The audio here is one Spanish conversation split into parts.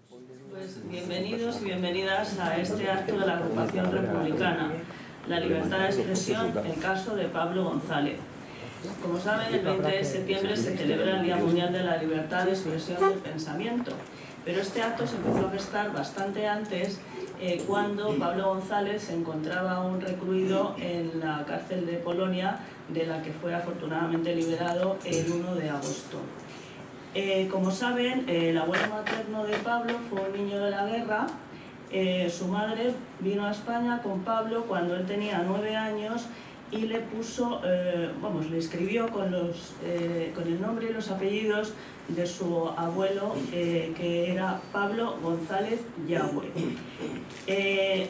Pues bienvenidos y bienvenidas a este acto de la agrupación republicana, la libertad de expresión, el caso de Pablo González. Como saben, el 20 de septiembre se celebra el Día Mundial de la Libertad de Expresión del Pensamiento, pero este acto se empezó a gestar bastante antes, cuando Pablo González se encontraba aún recluido en la cárcel de Polonia, de la que fue afortunadamente liberado el 1 de agosto. Como saben, el abuelo materno de Pablo fue un niño de la guerra. Su madre vino a España con Pablo cuando él tenía 9 años y le puso, le escribió con el nombre y los apellidos de su abuelo, que era Pablo González Yagüe.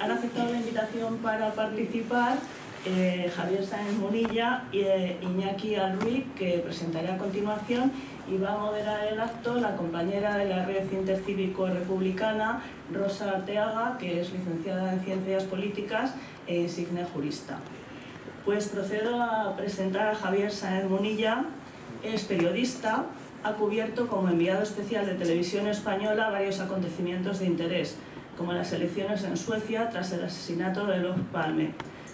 Han aceptado la invitación para participar Javier Sáenz Munilla y Iñaki Alruiz, que presentaré a continuación, y va a moderar el acto la compañera de la Red Intercívico Republicana, Rosa Arteaga, que es licenciada en Ciencias Políticas e insigne jurista. Pues procedo a presentar a Javier Sáenz Munilla. Es periodista, ha cubierto como enviado especial de Televisión Española varios acontecimientos de interés, como las elecciones en Suecia tras el asesinato de Olof Palme,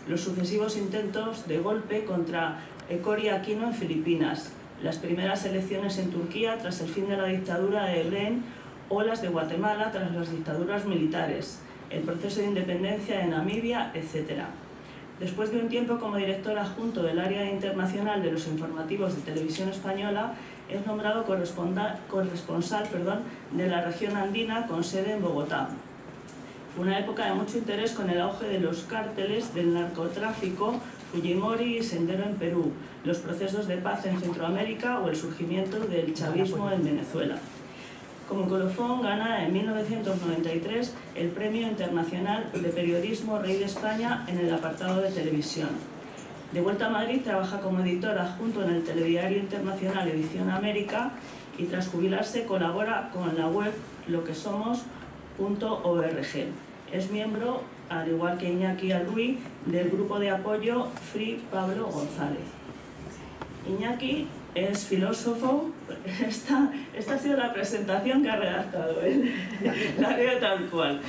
los sucesivos intentos de golpe contra Cory Aquino en Filipinas, las primeras elecciones en Turquía tras el fin de la dictadura de Elen o las de Guatemala tras las dictaduras militares, el proceso de independencia de Namibia, etc. Después de un tiempo como director adjunto del área internacional de los informativos de Televisión Española, es nombrado corresponsal de la región andina con sede en Bogotá. Una época de mucho interés con el auge de los cárteles del narcotráfico, Fujimori y Sendero en Perú, los procesos de paz en Centroamérica o el surgimiento del chavismo en Venezuela. Como colofón gana en 1993 el Premio Internacional de Periodismo Rey de España en el apartado de televisión. De vuelta a Madrid trabaja como editor adjunto en el Telediario Internacional Edición América y tras jubilarse colabora con la web loquesomos.org. Es miembro, al igual que Iñaki Alruiz, del grupo de apoyo Free Pablo González. Iñaki es filósofo. Esta ha sido la presentación que ha redactado él, la leo tal cual.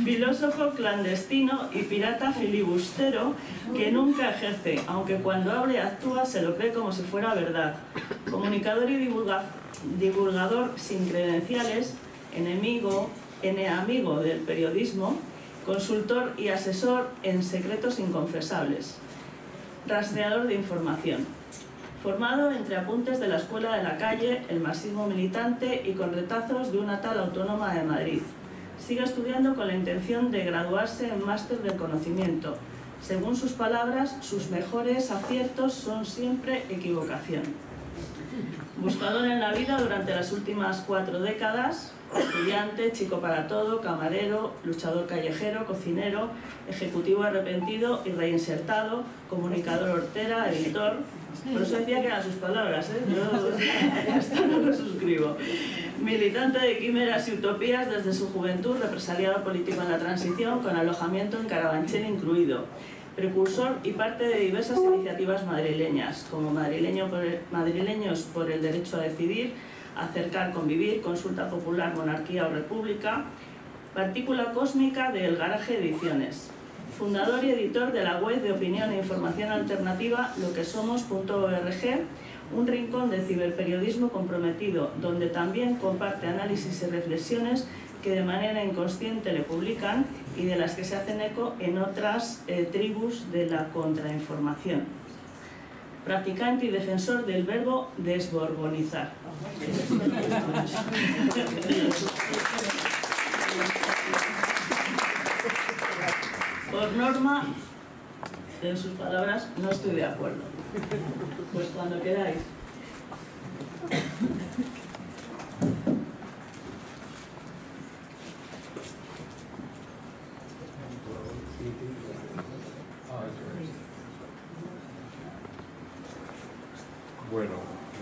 Filósofo clandestino y pirata filibustero que nunca ejerce, aunque cuando habla y actúa se lo cree como si fuera verdad. Comunicador y divulgador sin credenciales, amigo del periodismo, consultor y asesor en secretos inconfesables, rastreador de información. Formado entre apuntes de la Escuela de la Calle, el marxismo militante y con retazos de una tal autónoma de Madrid. Sigue estudiando con la intención de graduarse en Máster del Conocimiento. Según sus palabras, sus mejores aciertos son siempre equivocación. Buscador en la vida durante las últimas 4 décadas, estudiante, chico para todo, camarero, luchador callejero, cocinero, ejecutivo arrepentido y reinsertado, comunicador hortera, editor. Por eso decía que eran sus palabras, yo esto no lo suscribo. Militante de quimeras y utopías desde su juventud, represaliado político en la transición, con alojamiento en Carabanchel incluido. Precursor y parte de diversas iniciativas madrileñas, como Madrileños por el Derecho a Decidir, Acercar, Convivir, Consulta Popular, Monarquía o República, Partícula Cósmica de El Garaje Ediciones. Fundador y editor de la web de opinión e información alternativa loquesomos.org, un rincón de ciberperiodismo comprometido, donde también comparte análisis y reflexiones que de manera inconsciente le publican y de las que se hacen eco en otras tribus de la contrainformación. Practicante y defensor del verbo desborbonizar. Por norma, en sus palabras, no estoy de acuerdo. Pues cuando queráis. Bueno,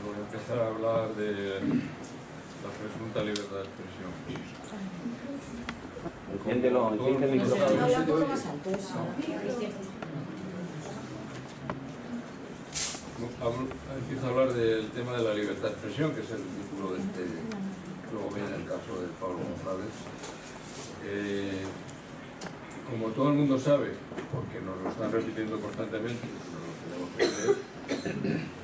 voy a empezar a hablar de la presunta libertad de expresión. Enciéndelo, enciende el micrófono. Habla un poco más alto, eso. Empiezo a hablar del tema de la libertad de expresión, que es el título de este luego viene el caso de Pablo González. Como todo el mundo sabe, porque nos lo están repitiendo constantemente, nos lo tenemos que leer,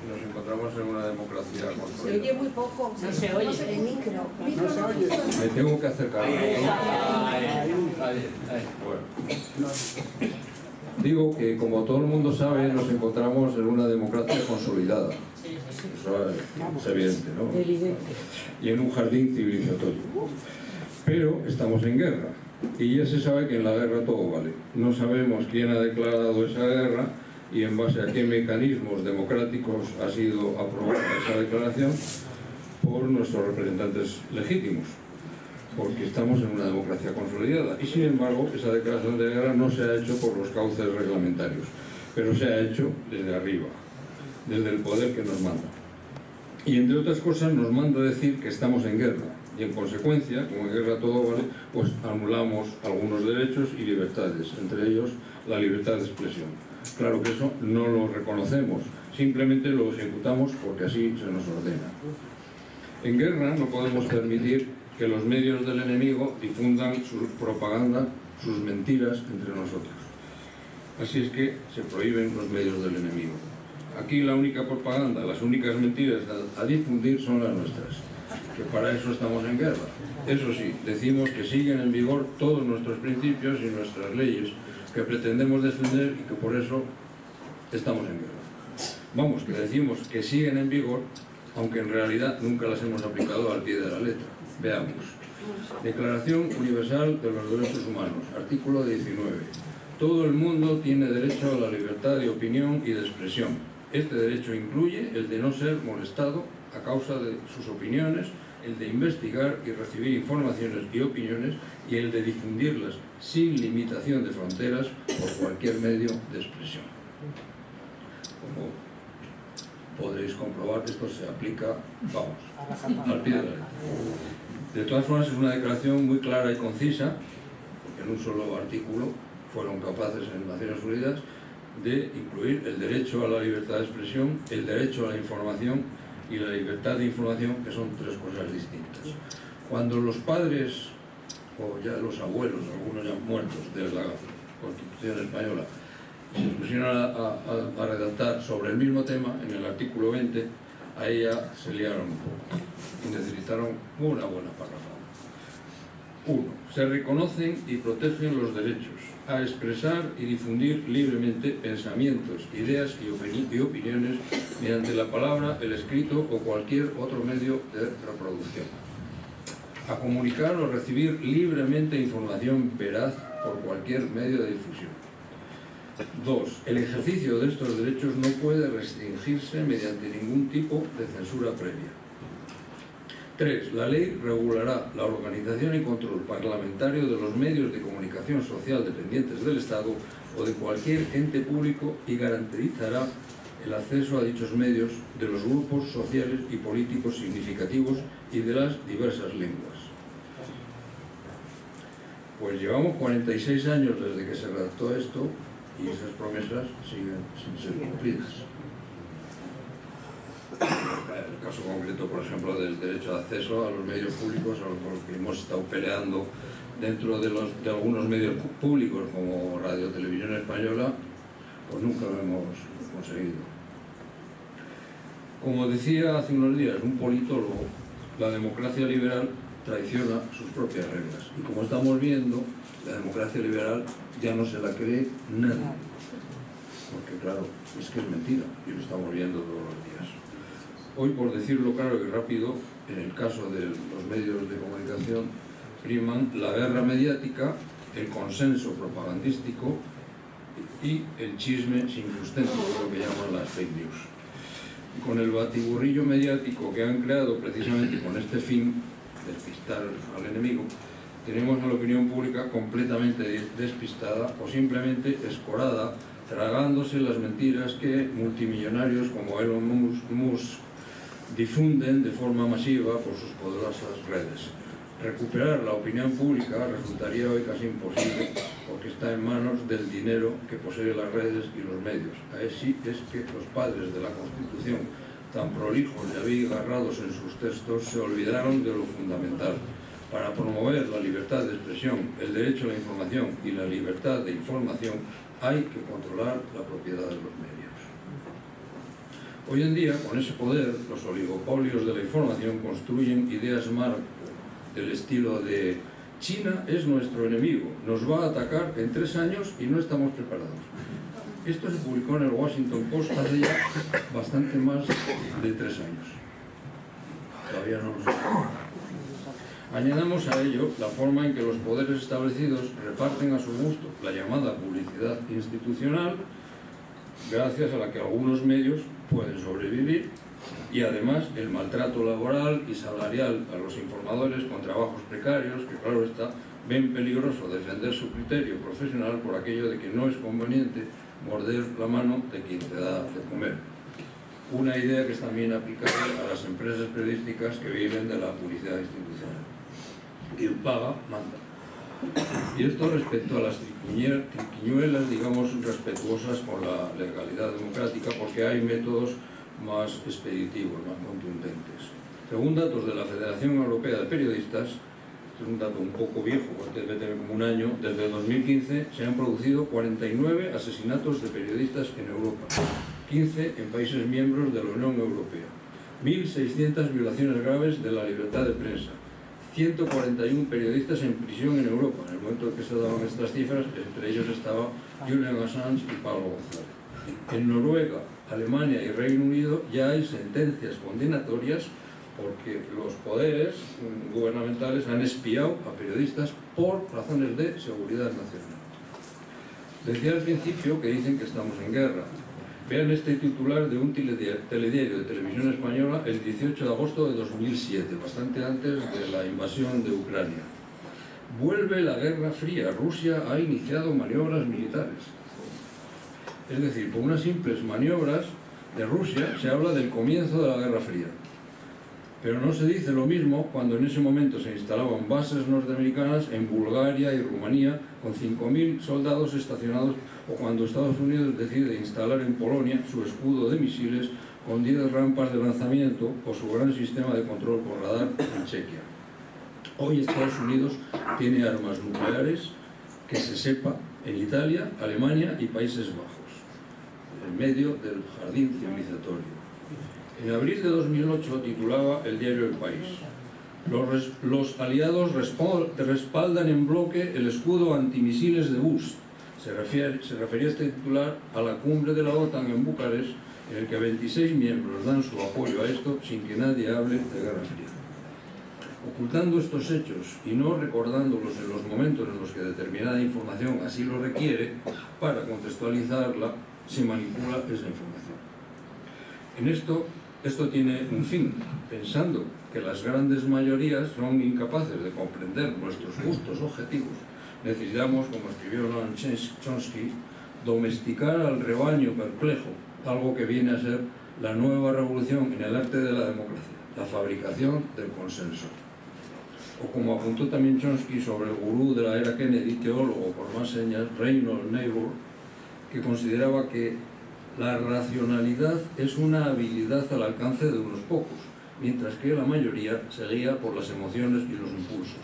nos encontramos en una democracia consolidada. Se oye muy poco. No se oye. El micro. No se oye. Me tengo que acercar. Bueno. Digo que, como todo el mundo sabe, nos encontramos en una democracia consolidada. Eso es evidente, ¿no? Y en un jardín civilizatorio. Pero estamos en guerra. Y ya se sabe que en la guerra todo vale. No sabemos quién ha declarado esa guerra y en base a qué mecanismos democráticos ha sido aprobada esa declaración por nuestros representantes legítimos, porque estamos en una democracia consolidada. Y sin embargo, esa declaración de guerra no se ha hecho por los cauces reglamentarios, pero se ha hecho desde arriba, desde el poder que nos manda. Y entre otras cosas nos manda decir que estamos en guerra. Y en consecuencia, como en guerra todo vale, pues anulamos algunos derechos y libertades, entre ellos la libertad de expresión. Claro que eso no lo reconocemos, simplemente lo ejecutamos porque así se nos ordena. En guerra no podemos permitir que los medios del enemigo difundan su propaganda, sus mentiras entre nosotros. Así es que se prohíben los medios del enemigo. Aquí la única propaganda, las únicas mentiras a difundir son las nuestras, que para eso estamos en guerra. Eso sí, decimos que siguen en vigor todos nuestros principios y nuestras leyes que pretendemos defender y que por eso estamos en guerra. Vamos, que decimos que siguen en vigor, aunque en realidad nunca las hemos aplicado al pie de la letra. Veamos. Declaración Universal de los Derechos Humanos, artículo 19. Todo el mundo tiene derecho a la libertad de opinión y de expresión. Este derecho incluye el de no ser molestado a causa de sus opiniones, el de investigar y recibir informaciones y opiniones y el de difundirlas sin limitación de fronteras por cualquier medio de expresión. Como podréis comprobar, esto se aplica, vamos, al pie de la letra. De todas formas, es una declaración muy clara y concisa, porque en un solo artículo fueron capaces en Naciones Unidas de incluir el derecho a la libertad de expresión, el derecho a la información y la libertad de información, que son tres cosas distintas. Cuando los padres, o ya los abuelos, algunos ya muertos, de la Constitución española, se pusieron a redactar sobre el mismo tema, en el artículo 20, ahí ya se liaron un poco y necesitaron una buena párrafo. 1. Se reconocen y protegen los derechos a expresar y difundir libremente pensamientos, ideas y opiniones mediante la palabra, el escrito o cualquier otro medio de reproducción. A comunicar o recibir libremente información veraz por cualquier medio de difusión. 2. El ejercicio de estos derechos no puede restringirse mediante ningún tipo de censura previa. 3. La ley regulará la organización y control parlamentario de los medios de comunicación social dependientes del Estado o de cualquier ente público y garantizará el acceso a dichos medios de los grupos sociales y políticos significativos y de las diversas lenguas. Pues llevamos 46 años desde que se redactó esto y esas promesas siguen sin ser cumplidas. El caso concreto, por ejemplo, del derecho de acceso a los medios públicos, a los que hemos estado peleando dentro de algunos medios públicos como Radio Televisión Española, pues nunca lo hemos conseguido. Como decía hace unos días un politólogo, la democracia liberal traiciona sus propias reglas. Y como estamos viendo, la democracia liberal ya no se la cree nadie. Porque claro, es que es mentira, y lo estamos viendo todos los días. Hoy, por decirlo claro y rápido, en el caso de los medios de comunicación, priman la guerra mediática, el consenso propagandístico y el chisme sin sustento, lo que llaman las fake news. Y con el batiburrillo mediático que han creado precisamente con este fin, despistar al enemigo, tenemos a la opinión pública completamente despistada o simplemente escorada, tragándose las mentiras que multimillonarios como Elon Musk difunden de forma masiva por sus poderosas redes. Recuperar la opinión pública resultaría hoy casi imposible porque está en manos del dinero que posee las redes y los medios. Así es que los padres de la Constitución, tan prolijos y abigarrados en sus textos, se olvidaron de lo fundamental. Para promover la libertad de expresión, el derecho a la información y la libertad de información, hay que controlar la propiedad de los medios. Hoy en día, con ese poder, los oligopolios de la información construyen ideas marco del estilo de China es nuestro enemigo, nos va a atacar en 3 años y no estamos preparados. Esto se publicó en el Washington Post hace ya bastante más de 3 años. Todavía no lo sé. Añadamos a ello la forma en que los poderes establecidos reparten a su gusto la llamada publicidad institucional, gracias a la que algunos medios pueden sobrevivir, y además el maltrato laboral y salarial a los informadores con trabajos precarios, que claro está, ven peligroso defender su criterio profesional por aquello de que no es conveniente morder la mano de quien te da de comer. Una idea que es también aplicable a las empresas periodísticas que viven de la publicidad institucional. Quien paga, manda. Y esto respecto a las triquiñuelas, digamos, respetuosas con la legalidad democrática, porque hay métodos más expeditivos, más contundentes. Según datos de la Federación Europea de Periodistas, este es un dato un poco viejo, porque debe tener como un año, desde el 2015 se han producido 49 asesinatos de periodistas en Europa, 15 en países miembros de la Unión Europea, 1.600 violaciones graves de la libertad de prensa, 141 periodistas en prisión en Europa. En el momento en que se daban estas cifras, entre ellos estaba Julian Assange y Pablo González. En Noruega, Alemania y Reino Unido ya hay sentencias condenatorias porque los poderes gubernamentales han espiado a periodistas por razones de seguridad nacional. Decía al principio que dicen que estamos en guerra. Vean este titular de un telediario de televisión española el 18 de agosto de 2007, bastante antes de la invasión de Ucrania. Vuelve la Guerra Fría. Rusia ha iniciado maniobras militares. Es decir, por unas simples maniobras de Rusia se habla del comienzo de la Guerra Fría. Pero no se dice lo mismo cuando en ese momento se instalaban bases norteamericanas en Bulgaria y Rumanía con 5.000 soldados estacionados, o cuando Estados Unidos decide instalar en Polonia su escudo de misiles con 10 rampas de lanzamiento o su gran sistema de control por radar en Chequia. Hoy Estados Unidos tiene armas nucleares, que se sepa, en Italia, Alemania y Países Bajos, en medio del jardín civilizatorio. En abril de 2008 titulaba el diario El País: los aliados respaldan en bloque el escudo antimisiles de Bush. Se refería este titular a la cumbre de la OTAN en Bucarest, en el que 26 miembros dan su apoyo a esto sin que nadie hable de Guerra Fría. Ocultando estos hechos y no recordándolos en los momentos en los que determinada información así lo requiere, para contextualizarla se manipula esa información. En esto tiene un fin, pensando que las grandes mayorías son incapaces de comprender nuestros gustos objetivos. Necesitamos, como escribió Noam Chomsky, domesticar al rebaño perplejo, algo que viene a ser la nueva revolución en el arte de la democracia, la fabricación del consenso. O como apuntó también Chomsky sobre el gurú de la era Kennedy, teólogo por más señas, Reinhold Niebuhr, que consideraba que la racionalidad es una habilidad al alcance de unos pocos, mientras que la mayoría se guía por las emociones y los impulsos,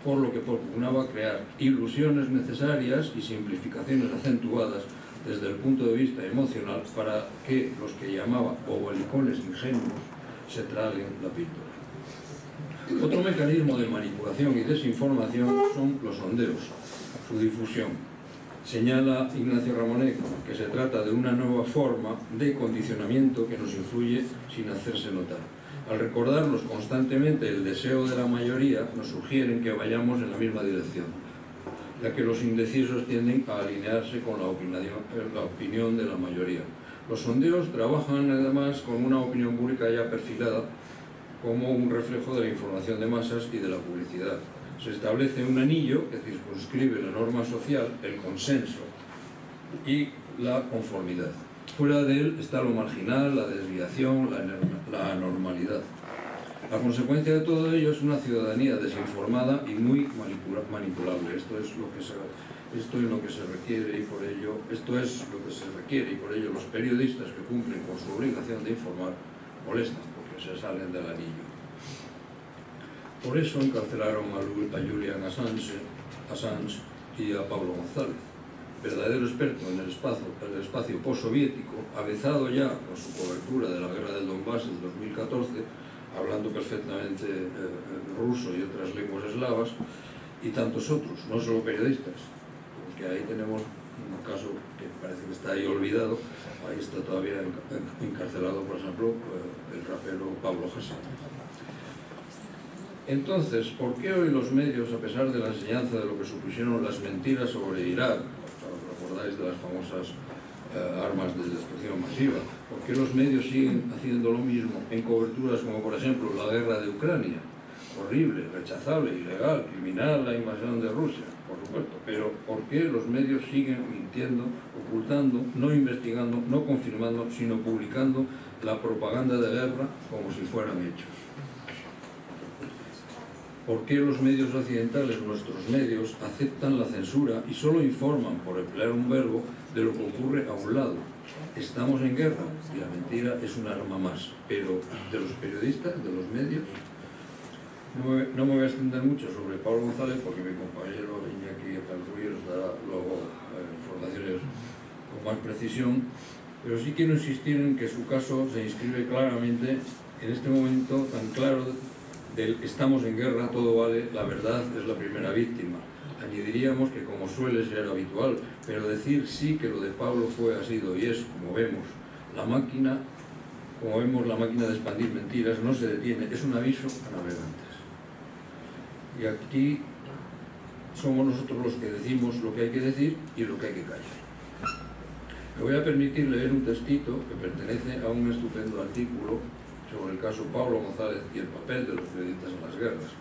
por lo que propugnaba crear ilusiones necesarias y simplificaciones acentuadas desde el punto de vista emocional para que los que llamaba bobalicones ingenuos se traguen la píldora. Otro mecanismo de manipulación y desinformación son los sondeos, su difusión. Señala Ignacio Ramonet que se trata de una nueva forma de condicionamiento que nos influye sin hacerse notar. Al recordarnos constantemente el deseo de la mayoría, nos sugieren que vayamos en la misma dirección, ya que los indecisos tienden a alinearse con la opinión de la mayoría. Los sondeos trabajan además con una opinión pública ya perfilada como un reflejo de la información de masas y de la publicidad. Se establece un anillo que circunscribe la norma social, el consenso y la conformidad. Fuera de él está lo marginal, la desviación, la anormalidad. La consecuencia de todo ello es una ciudadanía desinformada y muy manipulable. Esto es lo que se requiere y por ello los periodistas que cumplen con su obligación de informar molestan porque se salen del anillo. Por eso encarcelaron a Julian Assange y a Pablo González, verdadero experto en el espacio postsoviético, avezado ya con su cobertura de la guerra del Donbass en 2014, hablando perfectamente ruso y otras lenguas eslavas, y tantos otros, no solo periodistas, porque ahí tenemos un caso que parece que está ahí olvidado. Ahí está todavía encarcelado, por ejemplo, el rapero Pablo Hasél. Entonces, ¿por qué hoy los medios, a pesar de la enseñanza de lo que supusieron las mentiras sobre Irak, os acordáis de las famosas armas de destrucción masiva, por qué los medios siguen haciendo lo mismo en coberturas como, por ejemplo, la guerra de Ucrania? Horrible, rechazable, ilegal, criminal la invasión de Rusia, por supuesto, pero ¿por qué los medios siguen mintiendo, ocultando, no investigando, no confirmando, sino publicando la propaganda de guerra como si fueran hechos? ¿Por qué los medios occidentales, nuestros medios, aceptan la censura y solo informan, por emplear un verbo, de lo que ocurre a un lado? Estamos en guerra y la mentira es un arma más, pero de los periodistas, de los medios. No me voy a extender mucho sobre Pablo González porque mi compañero Iñaki Atalruy os dará luego informaciones con más precisión, pero sí quiero insistir en que su caso se inscribe claramente en este momento tan claro del estamos en guerra, todo vale, la verdad es la primera víctima. Añadiríamos que, como suele ser habitual, pero decir sí que lo de Pablo fue, ha sido y es, como vemos, la máquina de expandir mentiras no se detiene, es un aviso a navegantes. Y aquí somos nosotros los que decimos lo que hay que decir y lo que hay que callar. Me voy a permitir leer un textito que pertenece a un estupendo artículo sobre el caso Pablo González y el papel de los periodistas en las guerras.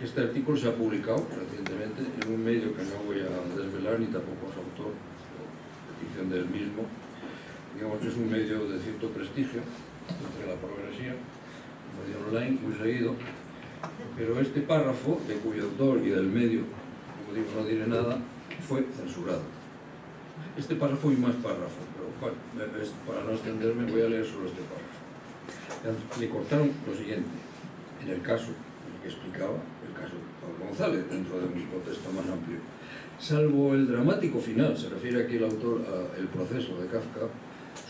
Este artículo se ha publicado recientemente en un medio que no voy a desvelar ni tampoco es autor o petición del mismo. Digamos que es un medio de cierto prestigio entre la progresía, un medio online muy seguido, pero este párrafo, de cuyo autor y del medio, como digo, no diré nada, fue censurado. Este párrafo y más párrafos, pero bueno, para no extenderme voy a leer solo este párrafo. Le cortaron lo siguiente, en el caso, el que explicaba, el caso de Pablo González, dentro de un contexto más amplio. Salvo el dramático final, se refiere aquí el autor al proceso de Kafka,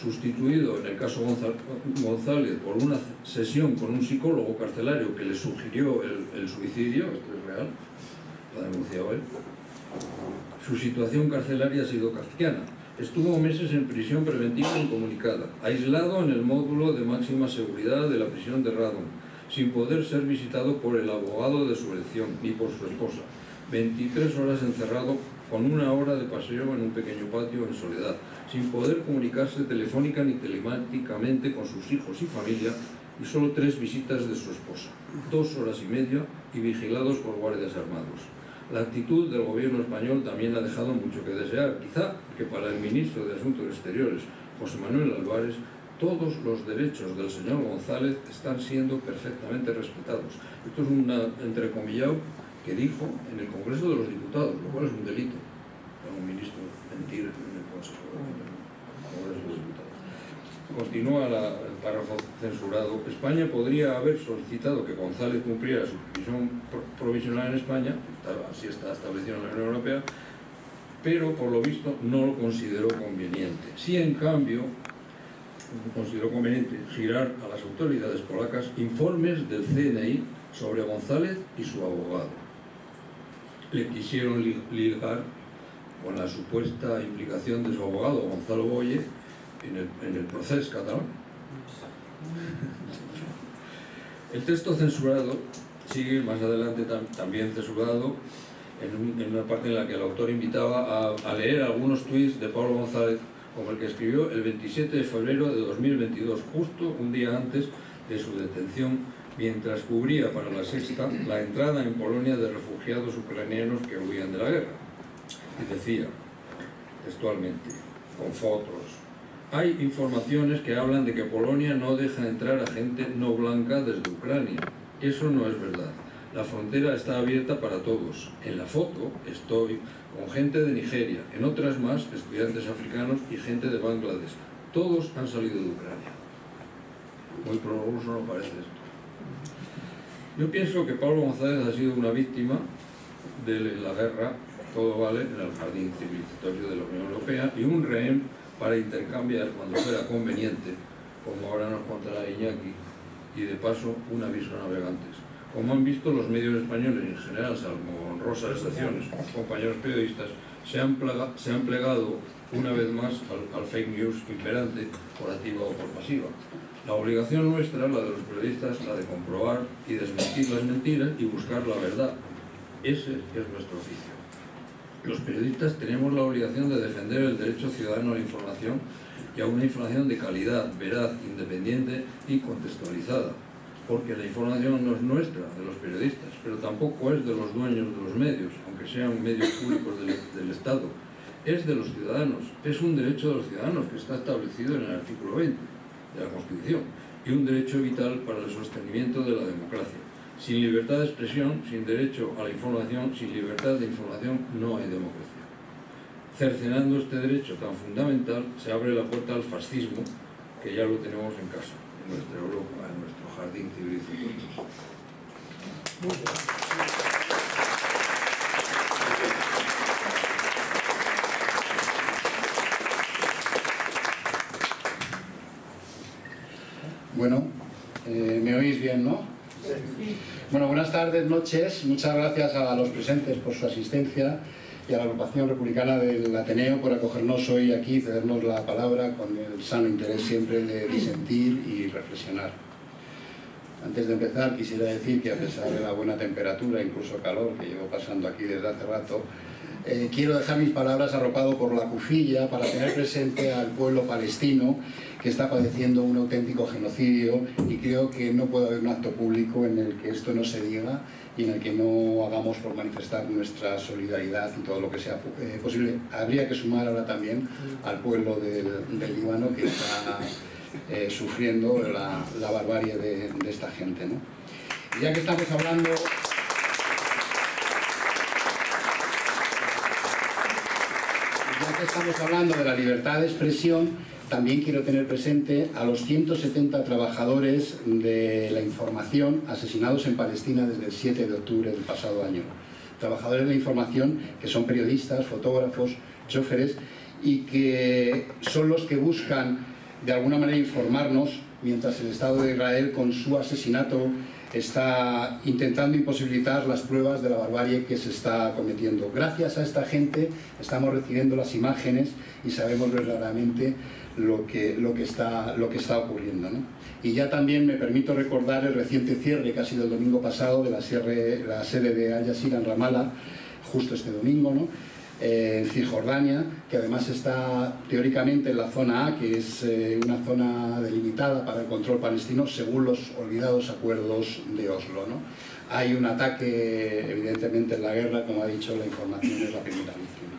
sustituido en el caso González por una sesión con un psicólogo carcelario que le sugirió el suicidio, esto es real, lo ha denunciado él. Su situación carcelaria ha sido kafkiana. Estuvo meses en prisión preventiva incomunicada, aislado en el módulo de máxima seguridad de la prisión de Radom, sin poder ser visitado por el abogado de su elección, ni por su esposa. 23 horas encerrado con 1 hora de paseo en un pequeño patio en soledad, sin poder comunicarse telefónica ni telemáticamente con sus hijos y familia, y solo 3 visitas de su esposa, 2 horas y media y vigilados por guardias armados. La actitud del gobierno español también ha dejado mucho que desear. Quizá que para el ministro de Asuntos Exteriores, José Manuel Álvarez, todos los derechos del señor González están siendo perfectamente respetados. Esto es un entrecomillado que dijo en el Congreso de los Diputados, lo cual es un delito para un ministro mentir en el Consejo de los Diputados. Continúa el párrafo censurado. España podría haber solicitado que González cumpliera su prisión provisional en España, así está establecido en la Unión Europea, pero por lo visto no lo consideró conveniente. Sí, en cambio, consideró conveniente girar a las autoridades polacas informes del CNI sobre González y su abogado. Le quisieron ligar con la supuesta implicación de su abogado, Gonzalo Boye, en el proceso catalán. El texto censurado sigue más adelante también censurado en una parte en la que el autor invitaba a leer algunos tuits de Pablo González, como el que escribió el 27 de febrero de 2022, justo un día antes de su detención, mientras cubría para La Sexta la entrada en Polonia de refugiados ucranianos que huían de la guerra. Y decía, textualmente, con fotos: hay informaciones que hablan de que Polonia no deja entrar a gente no blanca desde Ucrania. Eso no es verdad. La frontera está abierta para todos. En la foto estoy con gente de Nigeria, en otras más estudiantes africanos y gente de Bangladesh. Todos han salido de Ucrania. muy progreso no parece esto. Yo pienso que Pablo González ha sido una víctima de la guerra, todo vale, en el jardín civilizatorio de la Unión Europea, y un rehén para intercambiar cuando fuera conveniente, como ahora nos contará Iñaki, y de paso un aviso a navegantes. Como han visto los medios españoles en general, salvo honrosas excepciones, compañeros periodistas, se han plegado una vez más al fake news imperante, por activa o por pasiva. La obligación nuestra, la de los periodistas, la de comprobar y desmentir las mentiras y buscar la verdad. Ese es nuestro oficio. Los periodistas tenemos la obligación de defender el derecho ciudadano a la información y a una información de calidad, veraz, independiente y contextualizada. Porque la información no es nuestra, de los periodistas, pero tampoco es de los dueños de los medios, aunque sean medios públicos del Estado. Es de los ciudadanos, es un derecho de los ciudadanos que está establecido en el artículo 20 de la Constitución y un derecho vital para el sostenimiento de la democracia. Sin libertad de expresión, sin derecho a la información, sin libertad de información no hay democracia. Cercenando este derecho tan fundamental, se abre la puerta al fascismo, que ya lo tenemos en casa, en nuestra Europa, en nuestro jardín civilizatorio. Bueno, ¿me oís bien, no? Sí. Bueno, buenas tardes, noches. Muchas gracias a los presentes por su asistencia y a la agrupación republicana del Ateneo por acogernos hoy aquí, cedernos la palabra con el sano interés siempre de disentir y reflexionar. Antes de empezar, quisiera decir que a pesar de la buena temperatura, incluso calor, que llevo pasando aquí desde hace rato, quiero dejar mis palabras arropado por la cufilla para tener presente al pueblo palestino que está padeciendo un auténtico genocidio, y creo que no puede haber un acto público en el que esto no se diga y en el que no hagamos por manifestar nuestra solidaridad y todo lo que sea posible. Habría que sumar ahora también al pueblo del Líbano, que está sufriendo la barbarie de esta gente, ¿no? Y ya que estamos hablando... Estamos hablando de la libertad de expresión, también quiero tener presente a los 170 trabajadores de la información asesinados en Palestina desde el 7 de octubre del pasado año. Trabajadores de la información que son periodistas, fotógrafos, choferes, y que son los que buscan de alguna manera informarnos, mientras el Estado de Israel, con su asesinato, está intentando imposibilitar las pruebas de la barbarie que se está cometiendo. Gracias a esta gente estamos recibiendo las imágenes y sabemos verdaderamente lo que está ocurriendo, ¿no? Y ya también me permito recordar el reciente cierre, que ha sido el domingo pasado, de la sede de Al Jazeera en Ramallah, justo este domingo, ¿no? En Cisjordania, que además está teóricamente en la zona A, que es una zona delimitada para el control palestino según los olvidados acuerdos de Oslo, ¿no? Hay un ataque, evidentemente, en la guerra, como ha dicho, la información es la primera víctima.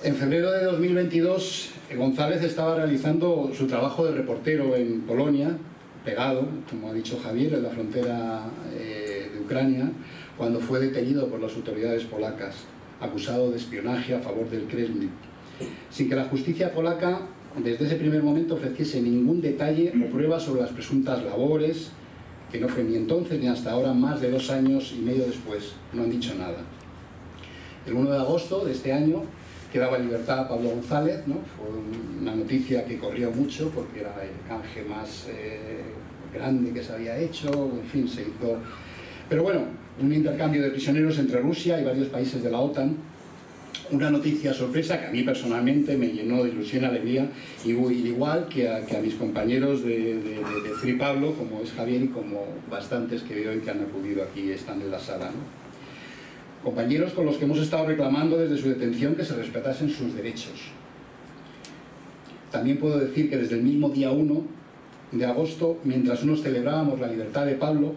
En febrero de 2022, González estaba realizando su trabajo de reportero en Polonia, pegado, como ha dicho Javier, en la frontera de Ucrania, cuando fue detenido por las autoridades polacas, acusado de espionaje a favor del Kremlin, sin que la justicia polaca desde ese primer momento ofreciese ningún detalle o prueba sobre las presuntas labores, que no fue ni entonces ni hasta ahora, más de 2 años y medio después. No han dicho nada. El 1 de agosto de este año quedaba en libertad a Pablo González, ¿no? Fue una noticia que corrió mucho porque era el canje más grande que se había hecho, en fin, se hizo... Pero bueno, un intercambio de prisioneros entre Rusia y varios países de la OTAN, una noticia sorpresa que a mí personalmente me llenó de ilusión y alegría, igual que a mis compañeros de Free Pablo, como es Javier, y como bastantes que veo y que han acudido aquí, están en la sala, ¿no? Compañeros con los que hemos estado reclamando desde su detención que se respetasen sus derechos. También puedo decir que desde el mismo día 1 de agosto, mientras unos celebrábamos la libertad de Pablo,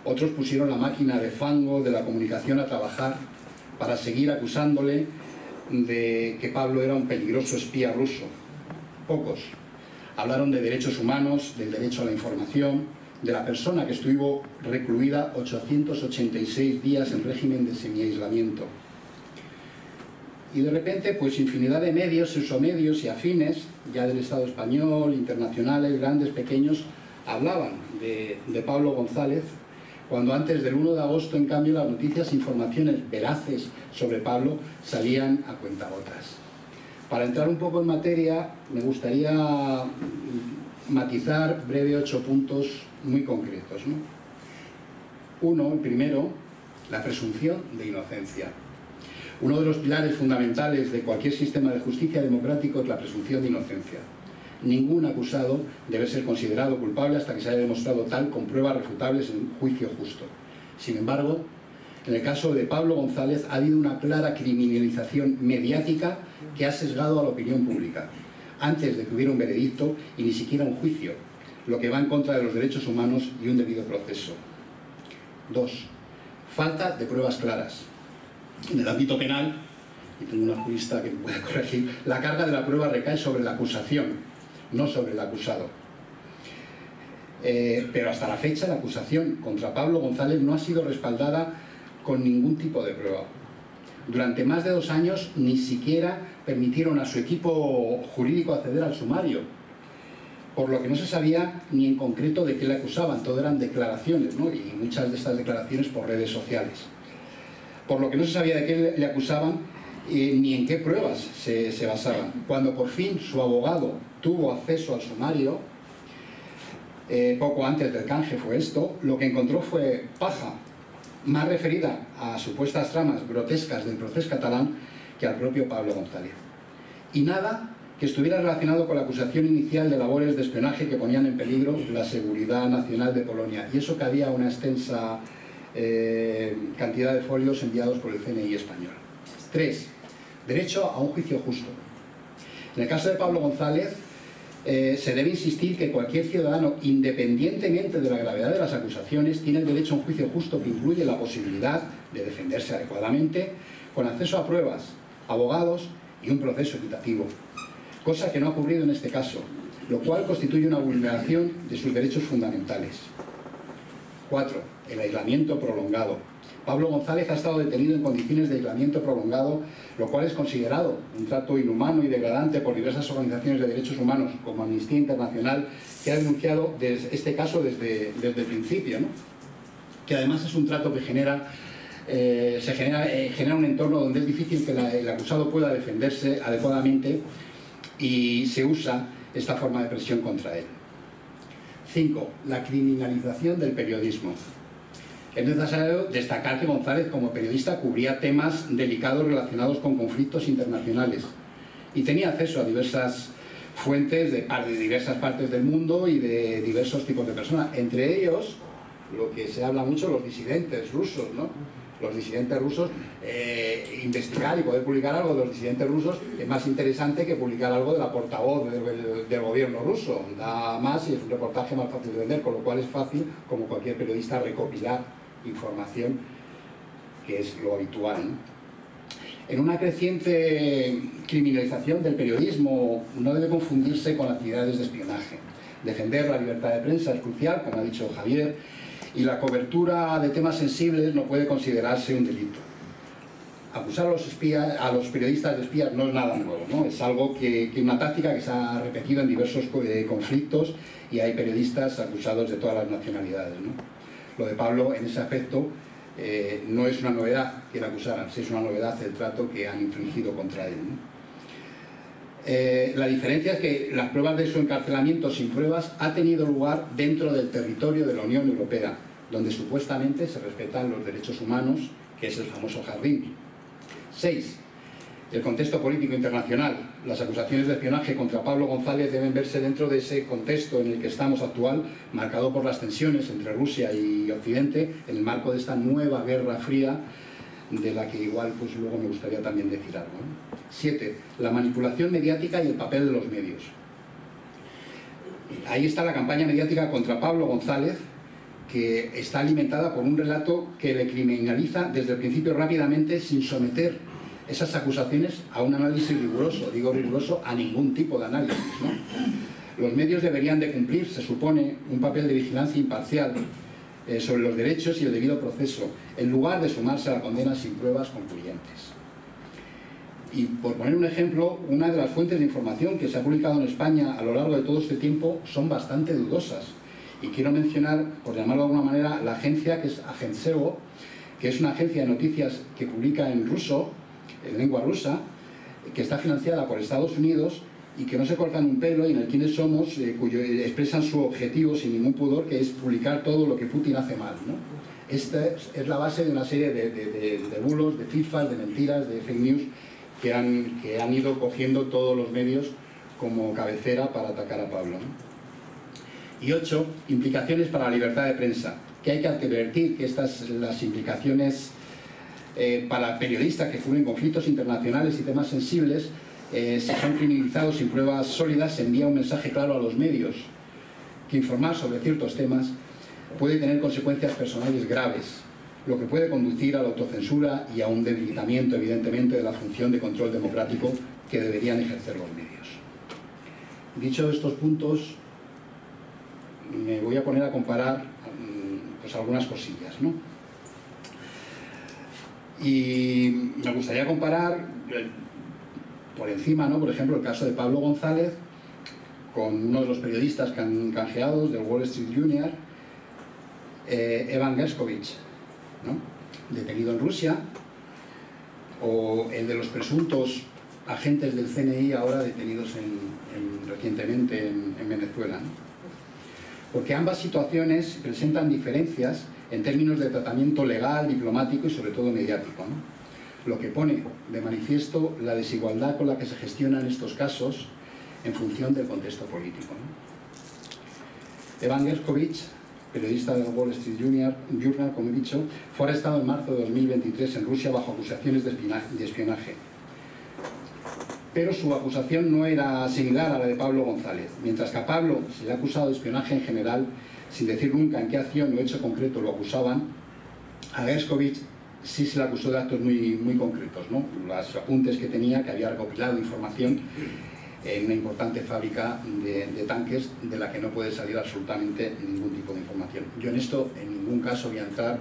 otros pusieron la máquina de fango de la comunicación a trabajar para seguir acusándole de que Pablo era un peligroso espía ruso. Pocos. Hablaron de derechos humanos, del derecho a la información, de la persona que estuvo recluida 886 días en régimen de semi-aislamiento. Y de repente, pues infinidad de medios, usomedios y afines, ya del Estado español, internacionales, grandes, pequeños, hablaban de Pablo González, cuando antes del 1 de agosto, en cambio, las noticias e informaciones veraces sobre Pablo salían a cuentagotas. Para entrar un poco en materia, me gustaría matizar breve 8 puntos muy concretos, ¿no? Uno, el primero, la presunción de inocencia. Uno de los pilares fundamentales de cualquier sistema de justicia democrático es la presunción de inocencia. Ningún acusado debe ser considerado culpable hasta que se haya demostrado tal con pruebas refutables en juicio justo. Sin embargo, en el caso de Pablo González ha habido una clara criminalización mediática que ha sesgado a la opinión pública, antes de que hubiera un veredicto y ni siquiera un juicio, lo que va en contra de los derechos humanos y un debido proceso. 2. Falta de pruebas claras. En el ámbito penal, y tengo una jurista que me puede corregir, la carga de la prueba recae sobre la acusación, no sobre el acusado. Pero hasta la fecha la acusación contra Pablo González no ha sido respaldada con ningún tipo de prueba. Durante más de 2 años ni siquiera permitieron a su equipo jurídico acceder al sumario, por lo que no se sabía ni en concreto de qué le acusaban, todo eran declaraciones, ¿no? Y muchas de estas declaraciones por redes sociales. Por lo que no se sabía de qué le acusaban ni en qué pruebas se basaban. Cuando por fin su abogado tuvo acceso al sumario, poco antes del canje fue esto, lo que encontró fue paja, más referida a supuestas tramas grotescas del procés catalán que al propio Pablo González. Y nada que estuviera relacionado con la acusación inicial de labores de espionaje que ponían en peligro la seguridad nacional de Polonia. Y eso que había una extensa cantidad de folios enviados por el CNI español. 3. Derecho a un juicio justo. En el caso de Pablo González, se debe insistir que cualquier ciudadano, independientemente de la gravedad de las acusaciones, tiene el derecho a un juicio justo que incluye la posibilidad de defenderse adecuadamente, con acceso a pruebas, abogados y un proceso equitativo. Cosa que no ha ocurrido en este caso, lo cual constituye una vulneración de sus derechos fundamentales. 4. El aislamiento prolongado. Pablo González ha estado detenido en condiciones de aislamiento prolongado, lo cual es considerado un trato inhumano y degradante por diversas organizaciones de derechos humanos, como Amnistía Internacional, que ha denunciado este caso desde el principio, ¿no? Que además es un trato que genera un entorno donde es difícil que el acusado pueda defenderse adecuadamente y se usa esta forma de presión contra él. 5. La criminalización del periodismo. Es necesario destacar que González, como periodista, cubría temas delicados relacionados con conflictos internacionales y tenía acceso a diversas fuentes de diversas partes del mundo y de diversos tipos de personas. Entre ellos, lo que se habla mucho, los disidentes rusos, ¿no? Los disidentes rusos, investigar y poder publicar algo de los disidentes rusos es más interesante que publicar algo de la portavoz del gobierno ruso. Da más y es un reportaje más fácil de vender, con lo cual es fácil, como cualquier periodista, recopilar información, que es lo habitual, ¿no? En una creciente criminalización del periodismo no debe confundirse con actividades de espionaje. Defender la libertad de prensa es crucial, como ha dicho Javier, y la cobertura de temas sensibles no puede considerarse un delito. Acusar a los periodistas de espías no es nada nuevo, ¿no? Es algo que una táctica que se ha repetido en diversos conflictos y hay periodistas acusados de todas las nacionalidades, ¿no? Lo de Pablo, en ese aspecto, no es una novedad que le acusaran, sí es una novedad el trato que han infligido contra él, ¿no? La diferencia es que las pruebas de su encarcelamiento sin pruebas ha tenido lugar dentro del territorio de la Unión Europea, donde supuestamente se respetan los derechos humanos, que es el famoso jardín. 6. El contexto político internacional. Las acusaciones de espionaje contra Pablo González deben verse dentro de ese contexto en el que estamos actual, marcado por las tensiones entre Rusia y Occidente, en el marco de esta nueva Guerra Fría, de la que igual pues luego me gustaría también decir algo, ¿no? 7. La manipulación mediática y el papel de los medios. Ahí está la campaña mediática contra Pablo González, que está alimentada por un relato que le criminaliza desde el principio rápidamente, sin someter esas acusaciones a un análisis riguroso. Digo riguroso, a ningún tipo de análisis, ¿no? Los medios deberían de cumplir, se supone, un papel de vigilancia imparcial sobre los derechos y el debido proceso, en lugar de sumarse a la condena sin pruebas concluyentes. Y por poner un ejemplo, una de las fuentes de información que se ha publicado en España a lo largo de todo este tiempo son bastante dudosas. Y quiero mencionar, por llamarlo de alguna manera, la agencia que es Agentseo, que es una agencia de noticias que publica en ruso, en lengua rusa, que está financiada por Estados Unidos y que no se cortan un pelo y en el Quiénes Somos, expresan su objetivo sin ningún pudor, que es publicar todo lo que Putin hace mal, ¿no? Esta es la base de una serie de bulos, de fifas, de mentiras, de fake news que han ido cogiendo todos los medios como cabecera para atacar a Pablo, ¿no? Y 8, implicaciones para la libertad de prensa, que hay que advertir que las implicaciones para periodistas que cubren conflictos internacionales y temas sensibles, si son criminalizados sin pruebas sólidas, se envía un mensaje claro a los medios que informar sobre ciertos temas puede tener consecuencias personales graves, lo que puede conducir a la autocensura y a un debilitamiento, evidentemente, de la función de control democrático que deberían ejercer los medios. Dicho estos puntos, me voy a poner a comparar pues algunas cosillas, ¿no? Y me gustaría comparar por encima, ¿no?, por ejemplo, el caso de Pablo González con uno de los periodistas canjeados del Wall Street Journal, Evan Gershkovich, ¿no?, detenido en Rusia, o el de los presuntos agentes del CNI ahora detenidos recientemente en Venezuela, ¿no? Porque ambas situaciones presentan diferencias en términos de tratamiento legal, diplomático y sobre todo mediático, ¿no? Lo que pone de manifiesto la desigualdad con la que se gestionan estos casos en función del contexto político, ¿no? Evan Gershkovich, periodista del Wall Street Journal, como he dicho, fue arrestado en marzo de 2023 en Rusia bajo acusaciones de espionaje. Pero su acusación no era similar a la de Pablo González. Mientras que a Pablo se le ha acusado de espionaje en general, sin decir nunca en qué acción o hecho concreto lo acusaban, a Gershkovich sí se le acusó de actos muy concretos, ¿no? Los apuntes que tenía, que había recopilado información en una importante fábrica de tanques de la que no puede salir absolutamente ningún tipo de información. Yo en esto en ningún caso voy a entrar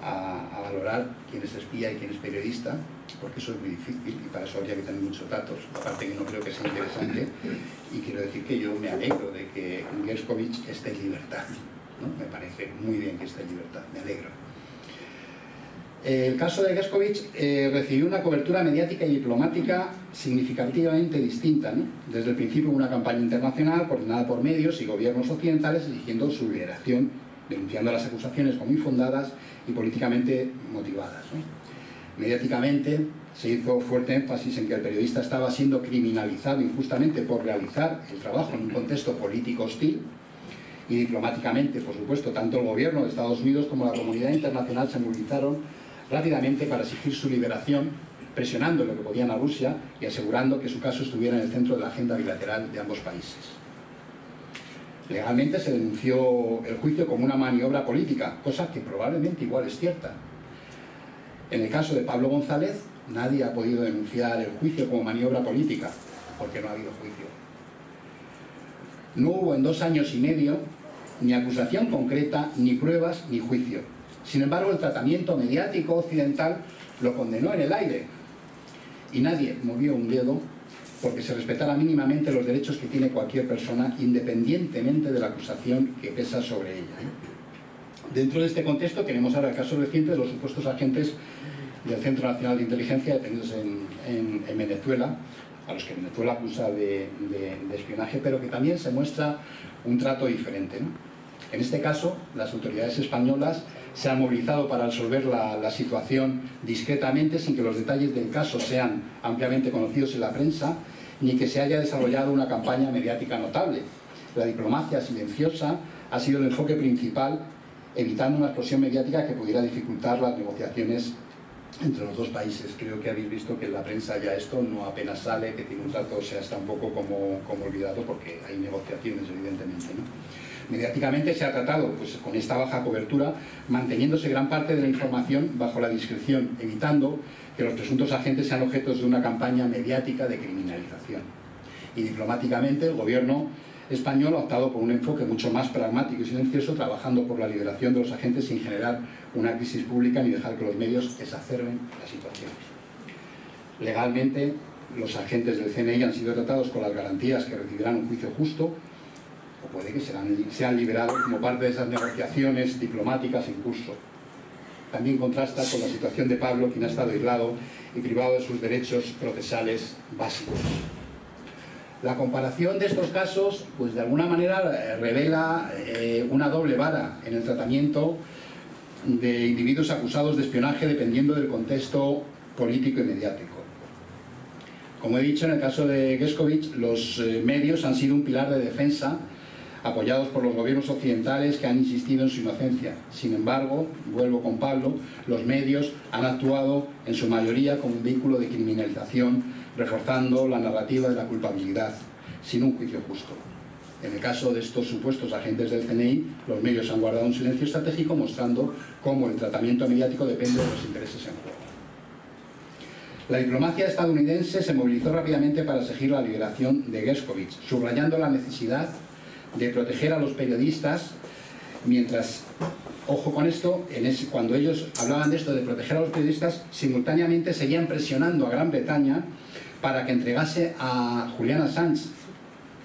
a valorar quién es espía y quién es periodista, porque eso es muy difícil y para eso habría que tener muchos datos, aparte que no creo que sea interesante, y quiero decir que yo me alegro de que Gershkovich esté en libertad, ¿no? Me parece muy bien que esté en libertad, me alegro. El caso de Gershkovich recibió una cobertura mediática y diplomática significativamente distinta, ¿no? Desde el principio una campaña internacional coordinada por medios y gobiernos occidentales exigiendo su liberación, denunciando las acusaciones como infundadas y políticamente motivadas, ¿no? Mediáticamente se hizo fuerte énfasis en que el periodista estaba siendo criminalizado injustamente por realizar el trabajo en un contexto político hostil, y diplomáticamente, por supuesto, tanto el gobierno de Estados Unidos como la comunidad internacional se movilizaron rápidamente para exigir su liberación, presionando lo que podían a Rusia y asegurando que su caso estuviera en el centro de la agenda bilateral de ambos países. Legalmente se denunció el juicio como una maniobra política, cosa que probablemente igual es cierta. En el caso de Pablo González, nadie ha podido denunciar el juicio como maniobra política, porque no ha habido juicio. No hubo en 2 años y medio ni acusación concreta, ni pruebas, ni juicio. Sin embargo, el tratamiento mediático occidental lo condenó en el aire y nadie movió un dedo porque se respetara mínimamente los derechos que tiene cualquier persona, independientemente de la acusación que pesa sobre ella. Dentro de este contexto tenemos ahora el caso reciente de los supuestos agentes del Centro Nacional de Inteligencia detenidos en Venezuela, a los que Venezuela acusa de espionaje, pero que también se muestra un trato diferente, ¿no? En este caso, las autoridades españolas se han movilizado para resolver la situación discretamente, sin que los detalles del caso sean ampliamente conocidos en la prensa, ni que se haya desarrollado una campaña mediática notable. La diplomacia silenciosa ha sido el enfoque principal, evitando una explosión mediática que pudiera dificultar las negociaciones entre los dos países. Creo que habéis visto que en la prensa ya esto no apenas sale, que tiene un trato, o sea, está un poco como olvidado, porque hay negociaciones, evidentemente, ¿no? Mediáticamente se ha tratado, pues, con esta baja cobertura, manteniéndose gran parte de la información bajo la discreción, evitando que los presuntos agentes sean objetos de una campaña mediática de criminalización. Y diplomáticamente el gobierno español ha optado por un enfoque mucho más pragmático y silencioso, trabajando por la liberación de los agentes sin generar una crisis pública ni dejar que los medios exacerben la situación. Legalmente, los agentes del CNI han sido tratados con las garantías que recibirán un juicio justo, o puede que sean liberados como parte de esas negociaciones diplomáticas en curso. También contrasta con la situación de Pablo, quien ha estado aislado y privado de sus derechos procesales básicos. La comparación de estos casos, pues de alguna manera revela una doble vara en el tratamiento de individuos acusados de espionaje dependiendo del contexto político y mediático. Como he dicho, en el caso de Gershkovich, los medios han sido un pilar de defensa apoyados por los gobiernos occidentales que han insistido en su inocencia. Sin embargo, vuelvo con Pablo, los medios han actuado en su mayoría como un vehículo de criminalización, reforzando la narrativa de la culpabilidad, sin un juicio justo. En el caso de estos supuestos agentes del CNI, los medios han guardado un silencio estratégico mostrando cómo el tratamiento mediático depende de los intereses en juego. La diplomacia estadounidense se movilizó rápidamente para exigir la liberación de Gershkovich, subrayando la necesidad de proteger a los periodistas, mientras, ojo con esto, cuando ellos hablaban de esto de proteger a los periodistas, simultáneamente seguían presionando a Gran Bretaña para que entregase a Julian Assange,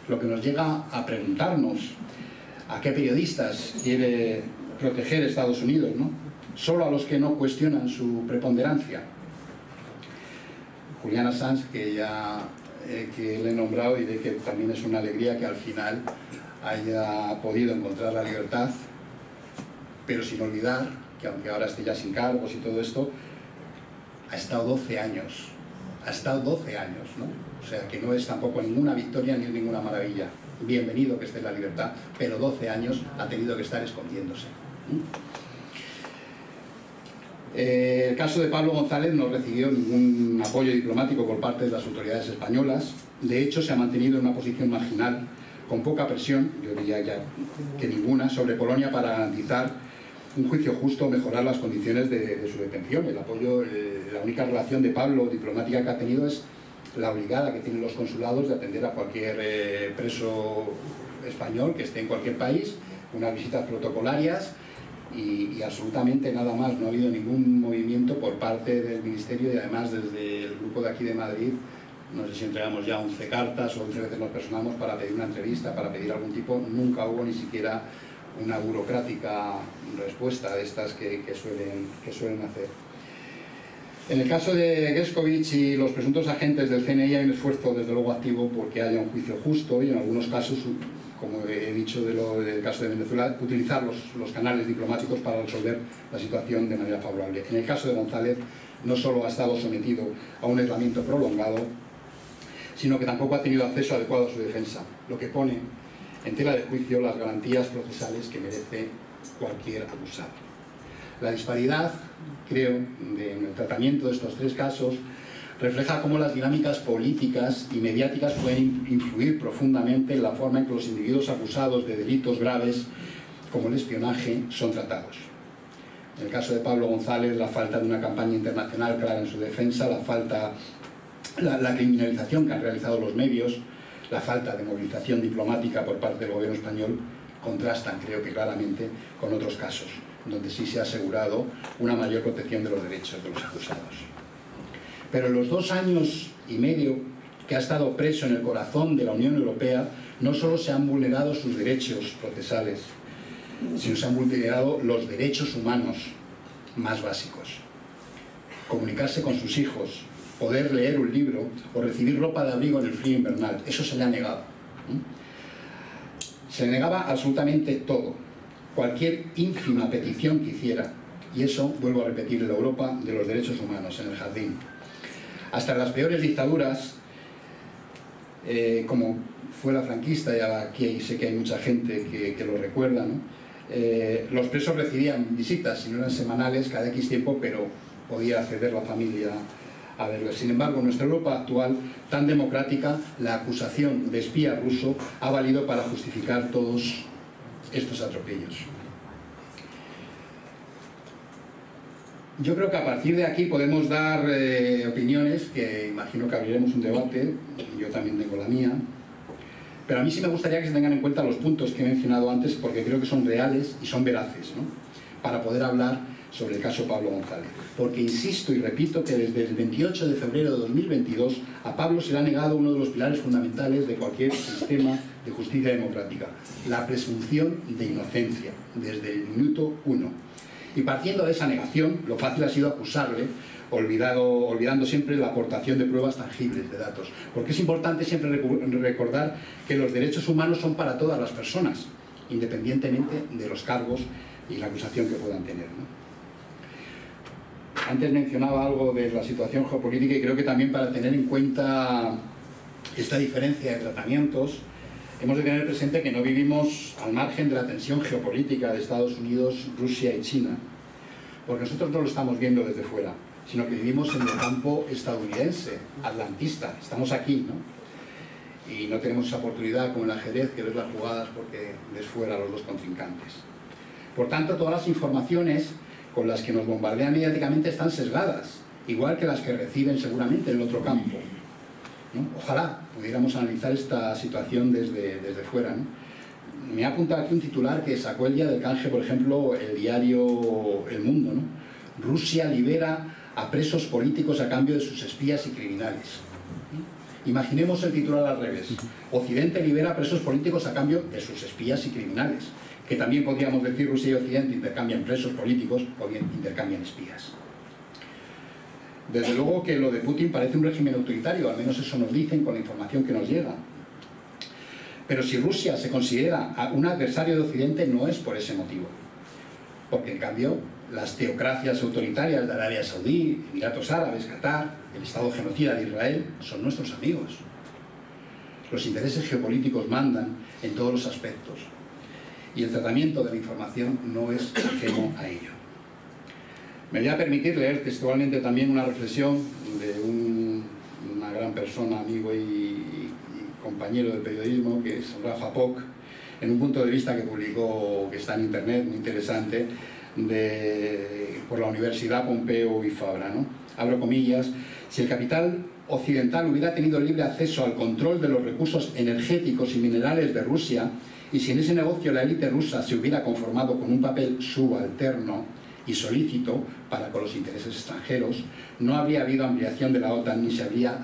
lo que nos llega a preguntarnos a qué periodistas quiere proteger Estados Unidos, ¿no? Solo a los que no cuestionan su preponderancia. Julian Assange, que le he nombrado y de que también es una alegría que al final haya podido encontrar la libertad, pero sin olvidar que aunque ahora esté ya sin cargos y todo esto, ha estado 12 años. Ha estado 12 años, ¿no? O sea, que no es tampoco ninguna victoria ni ninguna maravilla. Bienvenido que esté en la libertad, pero 12 años ha tenido que estar escondiéndose. El caso de Pablo González no recibió ningún apoyo diplomático por parte de las autoridades españolas. De hecho, se ha mantenido en una posición marginal, con poca presión, yo diría ya que ninguna, sobre Polonia para garantizar un juicio justo o mejorar las condiciones de su detención. El apoyo, la única relación de Pablo diplomática que ha tenido es la obligada que tienen los consulados de atender a cualquier preso español que esté en cualquier país, unas visitas protocolarias y absolutamente nada más. No ha habido ningún movimiento por parte del Ministerio y además desde el grupo de aquí de Madrid, no sé si entregamos ya 11 cartas o 11 veces nos personamos para pedir una entrevista, para pedir algún tipo, nunca hubo ni siquiera una burocrática respuesta de estas que suelen hacer. En el caso de Gershkovich y los presuntos agentes del CNI hay un esfuerzo desde luego activo porque haya un juicio justo y en algunos casos, como he dicho del caso de Venezuela, utilizar los canales diplomáticos para resolver la situación de manera favorable. En el caso de González no solo ha estado sometido a un aislamiento prolongado, sino que tampoco ha tenido acceso adecuado a su defensa, lo que pone en tela de juicio las garantías procesales que merece cualquier acusado. La disparidad, creo, en el tratamiento de estos tres casos refleja cómo las dinámicas políticas y mediáticas pueden influir profundamente en la forma en que los individuos acusados de delitos graves como el espionaje son tratados. En el caso de Pablo González, la falta de una campaña internacional clara en su defensa, la criminalización que han realizado los medios, la falta de movilización diplomática por parte del gobierno español contrastan, creo que claramente, con otros casos, donde sí se ha asegurado una mayor protección de los derechos de los acusados. Pero en los 2 años y medio que ha estado preso en el corazón de la Unión Europea, no solo se han vulnerado sus derechos procesales, sino se han vulnerado los derechos humanos más básicos. Comunicarse con sus hijos, poder leer un libro o recibir ropa de abrigo en el frío invernal, eso se le ha negado. Se le negaba absolutamente todo, cualquier ínfima petición que hiciera, y eso, vuelvo a repetir, en la Europa de los derechos humanos, en el jardín. Hasta en las peores dictaduras, como fue la franquista, y aquí sé que hay mucha gente que lo recuerda, ¿no? Los presos recibían visitas, si no eran semanales, cada X tiempo, pero podía acceder la familia a verlos. Sin embargo, en nuestra Europa actual, tan democrática, la acusación de espía ruso ha valido para justificar todos estos atropellos. Yo creo que a partir de aquí podemos dar opiniones, que imagino que abriremos un debate, yo también tengo la mía, pero a mí sí me gustaría que se tengan en cuenta los puntos que he mencionado antes, porque creo que son reales y son veraces, ¿no? Para poder hablar sobre el caso Pablo González, porque insisto y repito que desde el 28 de febrero de 2022 a Pablo se le ha negado uno de los pilares fundamentales de cualquier sistema de justicia democrática, la presunción de inocencia, desde el minuto 1. Y partiendo de esa negación, lo fácil ha sido acusarle, olvidando siempre la aportación de pruebas tangibles, de datos, porque es importante siempre recordar que los derechos humanos son para todas las personas, independientemente de los cargos y la acusación que puedan tener, ¿no? Antes mencionaba algo de la situación geopolítica y creo que también para tener en cuenta esta diferencia de tratamientos hemos de tener presente que no vivimos al margen de la tensión geopolítica de Estados Unidos, Rusia y China, porque nosotros no lo estamos viendo desde fuera, sino que vivimos en el campo estadounidense, atlantista, estamos aquí, ¿no? Y no tenemos esa oportunidad como en el ajedrez que ves las jugadas porque ves fuera a los dos contrincantes. Por tanto, todas las informaciones con las que nos bombardean mediáticamente están sesgadas, igual que las que reciben seguramente en el otro campo, ¿no? Ojalá pudiéramos analizar esta situación desde fuera, ¿no? Me ha apuntado aquí un titular que sacó el día del canje, por ejemplo, el diario El Mundo, ¿no? Rusia libera a presos políticos a cambio de sus espías y criminales. Imaginemos el titular al revés. Occidente libera a presos políticos a cambio de sus espías y criminales. Que también podríamos decir Rusia y Occidente intercambian presos políticos o bien intercambian espías. Desde luego que lo de Putin parece un régimen autoritario, al menos eso nos dicen con la información que nos llega. Pero si Rusia se considera un adversario de Occidente no es por ese motivo. Porque en cambio las teocracias autoritarias de Arabia Saudí, Emiratos Árabes, Qatar, el Estado genocida de Israel son nuestros amigos. Los intereses geopolíticos mandan en todos los aspectos. Y el tratamiento de la información no es ajeno a ello. Me voy a permitir leer textualmente también una reflexión de una gran persona, amigo y compañero del periodismo, que es Rafa Poch, en un punto de vista que publicó, que está en internet, muy interesante, por la Universidad Pompeu y Fabra, ¿no? Abro comillas: si el capital occidental hubiera tenido libre acceso al control de los recursos energéticos y minerales de Rusia, y si en ese negocio la élite rusa se hubiera conformado con un papel subalterno y solícito para con los intereses extranjeros, no habría habido ampliación de la OTAN ni se habría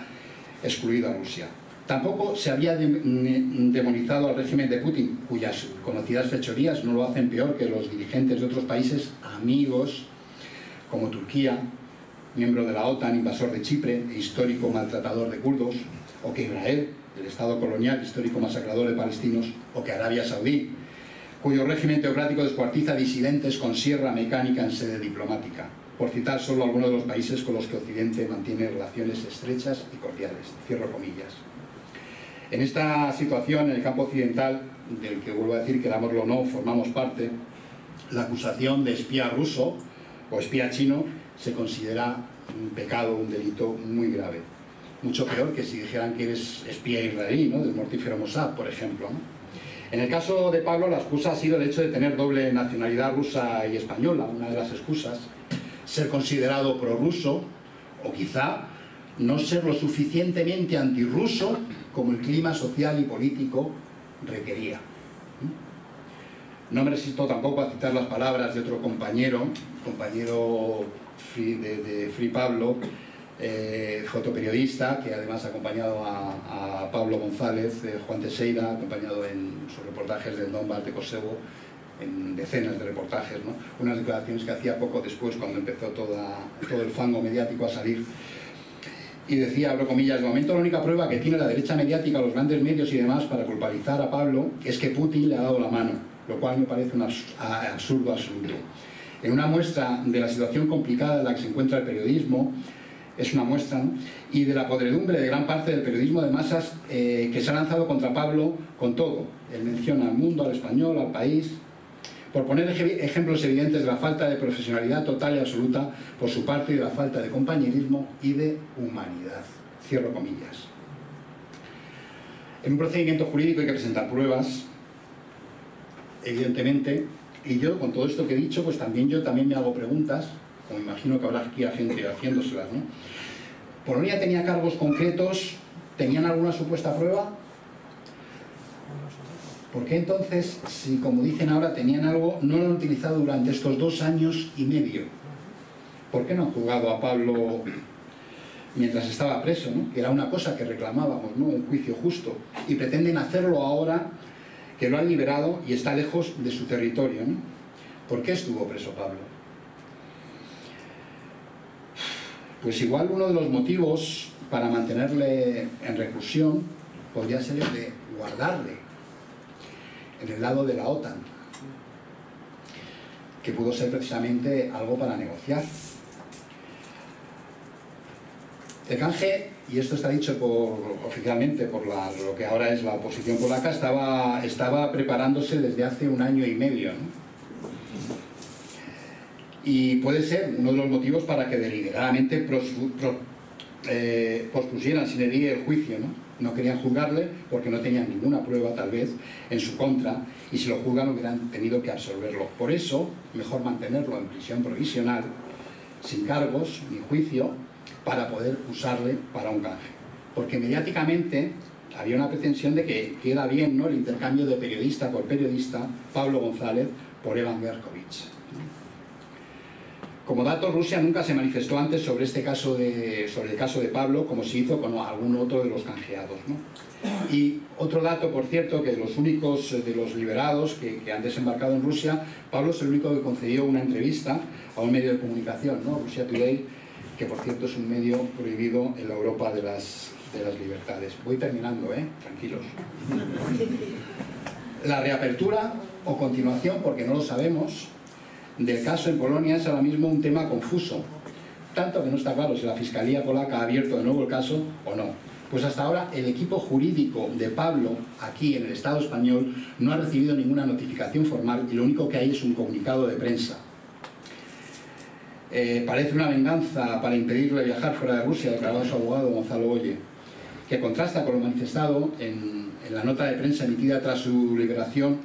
excluido a Rusia. Tampoco se había demonizado al régimen de Putin, cuyas conocidas fechorías no lo hacen peor que los dirigentes de otros países amigos, como Turquía, miembro de la OTAN, invasor de Chipre e histórico maltratador de kurdos, o que Israel, el Estado colonial, histórico masacrador de palestinos, o que Arabia Saudí, cuyo régimen teocrático descuartiza disidentes con sierra mecánica en sede diplomática, por citar solo algunos de los países con los que Occidente mantiene relaciones estrechas y cordiales. Cierro comillas. En esta situación, en el campo occidental, del que vuelvo a decir, querámoslo o no, formamos parte, la acusación de espía ruso o espía chino se considera un pecado, un delito muy grave. Mucho peor que si dijeran que eres espía israelí, ¿no? Del mortífero Mossad, por ejemplo, ¿no? En el caso de Pablo, la excusa ha sido el hecho de tener doble nacionalidad rusa y española, una de las excusas, ser considerado prorruso, o quizá no ser lo suficientemente antirruso como el clima social y político requería. No me resisto tampoco a citar las palabras de otro compañero de Free Pablo, fotoperiodista, que además ha acompañado a Pablo González, Juan Teixeira, acompañado en sus reportajes del Donbass de Kosovo, en decenas de reportajes, ¿no? Unas declaraciones que hacía poco después, cuando empezó todo el fango mediático a salir. Y decía, abro comillas: de momento la única prueba que tiene la derecha mediática, los grandes medios y demás para culpabilizar a Pablo es que Putin le ha dado la mano, lo cual me parece un absurdo absoluto. En una muestra de la situación complicada en la que se encuentra el periodismo, es una muestra, ¿no? Y de la podredumbre de gran parte del periodismo de masas que se ha lanzado contra Pablo con todo. Él menciona al Mundo, al Español, al País, por poner ejemplos evidentes de la falta de profesionalidad total y absoluta por su parte y de la falta de compañerismo y de humanidad. Cierro comillas. En un procedimiento jurídico hay que presentar pruebas, evidentemente, y yo con todo esto que he dicho, pues también me hago preguntas, como imagino que habrá aquí gente haciéndoselas, ¿no? ¿Polonia tenía cargos concretos? ¿Tenían alguna supuesta prueba? ¿Por qué entonces, si como dicen ahora tenían algo, no lo han utilizado durante estos 2 años y medio? ¿Por qué no han juzgado a Pablo mientras estaba preso, ¿no? Que era una cosa que reclamábamos, ¿no? Un juicio justo. Y pretenden hacerlo ahora que lo han liberado y está lejos de su territorio, ¿no? ¿Por qué estuvo preso Pablo? Pues igual uno de los motivos para mantenerle en reclusión podría ser el de guardarle en el lado de la OTAN, que pudo ser precisamente algo para negociar. El canje, y esto está dicho oficialmente por lo que ahora es la oposición polaca, estaba preparándose desde hace 1 año y medio, ¿no? Y puede ser uno de los motivos para que deliberadamente pospusieran sin edie el juicio, ¿no? No querían juzgarle porque no tenían ninguna prueba, tal vez, en su contra, y si lo juzgan hubieran tenido que absolverlo. Por eso, mejor mantenerlo en prisión provisional, sin cargos ni juicio, para poder usarle para un canje. Porque mediáticamente había una pretensión de que queda bien, ¿no?, el intercambio de periodista por periodista, Pablo González por Evan Gershkovich. Como dato, Rusia nunca se manifestó antes sobre el caso de Pablo, como se hizo con algún otro de los canjeados, ¿no? Y otro dato, por cierto, que de los únicos de los liberados que han desembarcado en Rusia, Pablo es el único que concedió una entrevista a un medio de comunicación, ¿no? Russia Today, que por cierto es un medio prohibido en la Europa de las libertades. Voy terminando, tranquilos. La reapertura o continuación, porque no lo sabemos, del caso en Polonia es ahora mismo un tema confuso, tanto que no está claro si la Fiscalía polaca ha abierto de nuevo el caso o no. Pues hasta ahora el equipo jurídico de Pablo aquí en el Estado español no ha recibido ninguna notificación formal y lo único que hay es un comunicado de prensa. Parece una venganza para impedirle viajar fuera de Rusia, declarado su abogado Gonzalo Oye, que contrasta con lo manifestado en la nota de prensa emitida tras su liberación,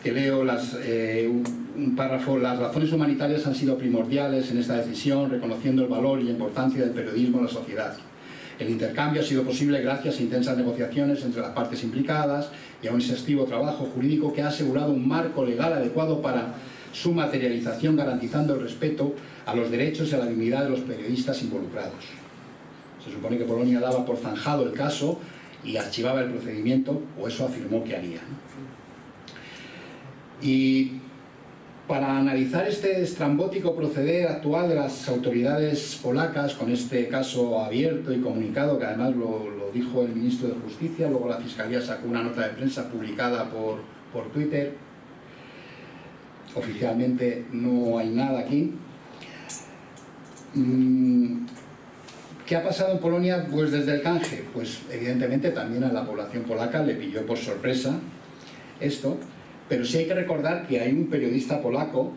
que leo un párrafo: las razones humanitarias han sido primordiales en esta decisión, reconociendo el valor y la importancia del periodismo en la sociedad. El intercambio ha sido posible gracias a intensas negociaciones entre las partes implicadas y a un exhaustivo trabajo jurídico que ha asegurado un marco legal adecuado para su materialización, garantizando el respeto a los derechos y a la dignidad de los periodistas involucrados. Se supone que Polonia daba por zanjado el caso y archivaba el procedimiento, o eso afirmó que haría, ¿no? Y para analizar este estrambótico proceder actual de las autoridades polacas con este caso abierto y comunicado, que además lo dijo el ministro de Justicia, luego la Fiscalía sacó una nota de prensa publicada por Twitter, oficialmente no hay nada aquí. ¿Qué ha pasado en Polonia? Pues desde el canje, pues evidentemente también a la población polaca le pilló por sorpresa esto. Pero sí hay que recordar que hay un periodista polaco,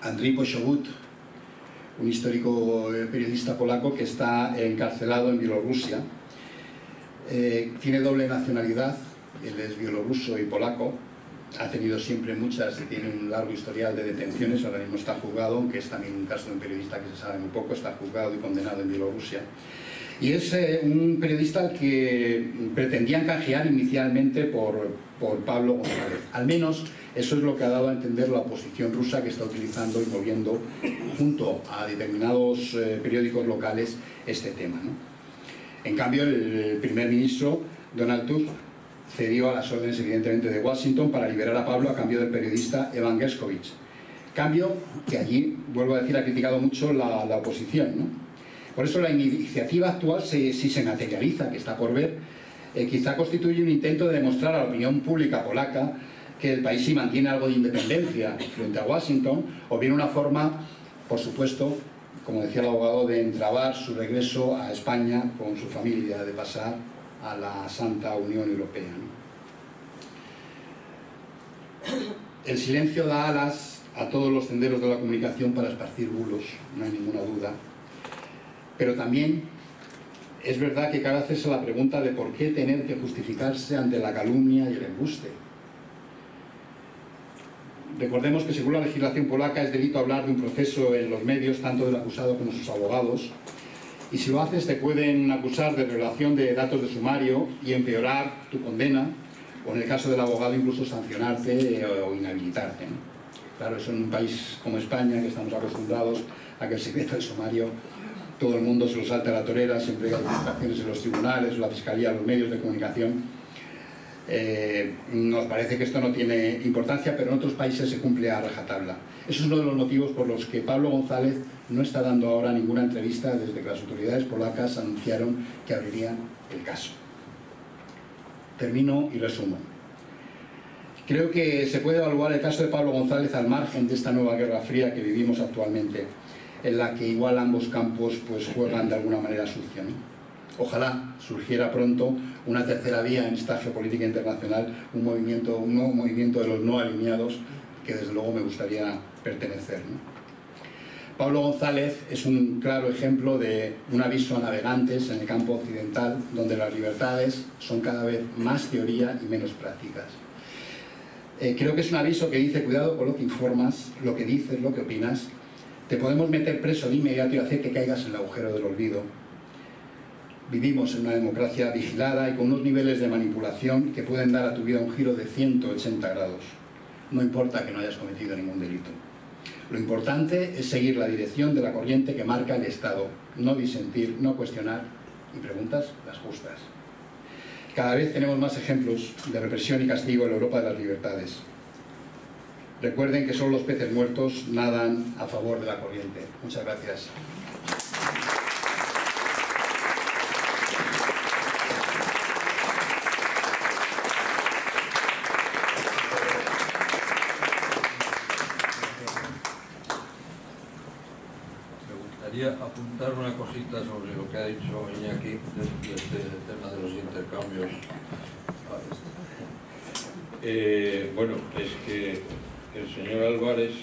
Andrzej Poczobut, un histórico periodista polaco que está encarcelado en Bielorrusia. Tiene doble nacionalidad, él es bielorruso y polaco, ha tenido siempre tiene un largo historial de detenciones, ahora mismo está juzgado, aunque es también un caso de un periodista que se sabe muy poco, está juzgado y condenado en Bielorrusia. Y es un periodista que pretendían canjear inicialmente por Pablo González. Al menos eso es lo que ha dado a entender la oposición rusa, que está utilizando y moviendo junto a determinados periódicos locales este tema, ¿no? En cambio, el primer ministro, Donald Tusk, cedió a las órdenes evidentemente de Washington para liberar a Pablo a cambio del periodista Evan Gershkovich. Cambio que allí, vuelvo a decir, ha criticado mucho la oposición, ¿no? Por eso la iniciativa actual, si se materializa, que está por ver, quizá constituye un intento de demostrar a la opinión pública polaca que el país sí mantiene algo de independencia frente a Washington, o bien una forma, por supuesto, como decía el abogado, de entrabar su regreso a España con su familia, de pasar a la Santa Unión Europea, ¿no? El silencio da alas a todos los senderos de la comunicación para esparcir bulos, no hay ninguna duda. Pero también es verdad que cabe hacerse la pregunta de por qué tener que justificarse ante la calumnia y el embuste. Recordemos que según la legislación polaca es delito hablar de un proceso en los medios, tanto del acusado como sus abogados, y si lo haces te pueden acusar de revelación de datos de sumario y empeorar tu condena, o en el caso del abogado incluso sancionarte o inhabilitarte, ¿no? Claro, eso en un país como España, que estamos acostumbrados a que el secreto de sumario todo el mundo se lo salta a la torera, siempre hay investigaciones en los tribunales, la fiscalía, los medios de comunicación. Nos parece que esto no tiene importancia, pero en otros países se cumple a rajatabla. Eso es uno de los motivos por los que Pablo González no está dando ahora ninguna entrevista desde que las autoridades polacas anunciaron que abrirían el caso. Termino y resumo. Creo que se puede evaluar el caso de Pablo González al margen de esta nueva guerra fría que vivimos actualmente, en la que igual ambos campos pues juegan de alguna manera sucio, ¿no? Ojalá surgiera pronto una tercera vía en esta geopolítica internacional, un nuevo movimiento de los no alineados, que desde luego me gustaría pertenecer, ¿no? Pablo González es un claro ejemplo de un aviso a navegantes en el campo occidental, donde las libertades son cada vez más teoría y menos prácticas. Creo que es un aviso que dice: cuidado con lo que informas, lo que dices, lo que opinas. Te podemos meter preso de inmediato y hacer que caigas en el agujero del olvido. Vivimos en una democracia vigilada y con unos niveles de manipulación que pueden dar a tu vida un giro de 180 grados. No importa que no hayas cometido ningún delito. Lo importante es seguir la dirección de la corriente que marca el Estado, no disentir, no cuestionar y preguntas las justas. Cada vez tenemos más ejemplos de represión y castigo en la Europa de las libertades. Recuerden que solo los peces muertos nadan a favor de la corriente. Muchas gracias. Apuntar una cosita sobre lo que ha dicho Iñaki de este tema de los intercambios. Bueno, es que el señor Álvarez,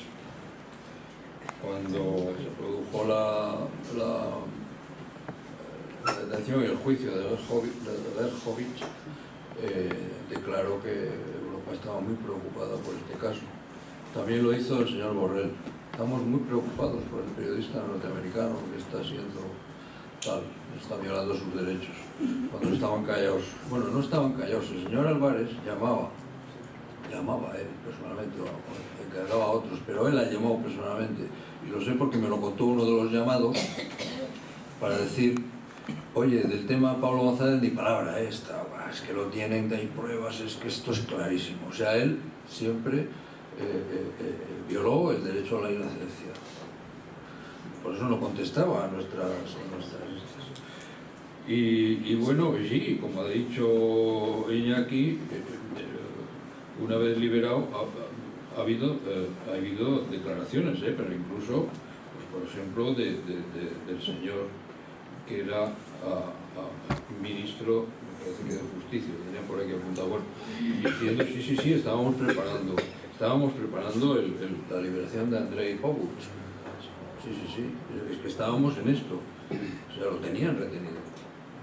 cuando se produjo la detención y el juicio de Dershowitz, declaró que Europa estaba muy preocupada por este caso. También lo hizo el señor Borrell. Estamos muy preocupados por el periodista norteamericano que está siendo tal, está violando sus derechos. Cuando estaban callados, bueno, no estaban callados, el señor Álvarez llamaba a él personalmente, o encargaba a otros, pero él la llamó personalmente, y lo sé porque me lo contó uno de los llamados, para decir: oye, del tema Pablo González ni palabra esta, es que lo tienen, hay pruebas, es que esto es clarísimo. O sea, él siempre violó el derecho a la inocencia. Por eso no contestaba a nuestras y bueno, sí, como ha dicho Iñaki, una vez liberado ha habido declaraciones, pero incluso, pues, por ejemplo, del señor que era ministro, me parece que de Justicia, tenía por aquí apuntado, bueno, diciendo sí, estábamos preparando la liberación de Andrei Popovich. Sí, es que estábamos en esto. O sea, lo tenían retenido.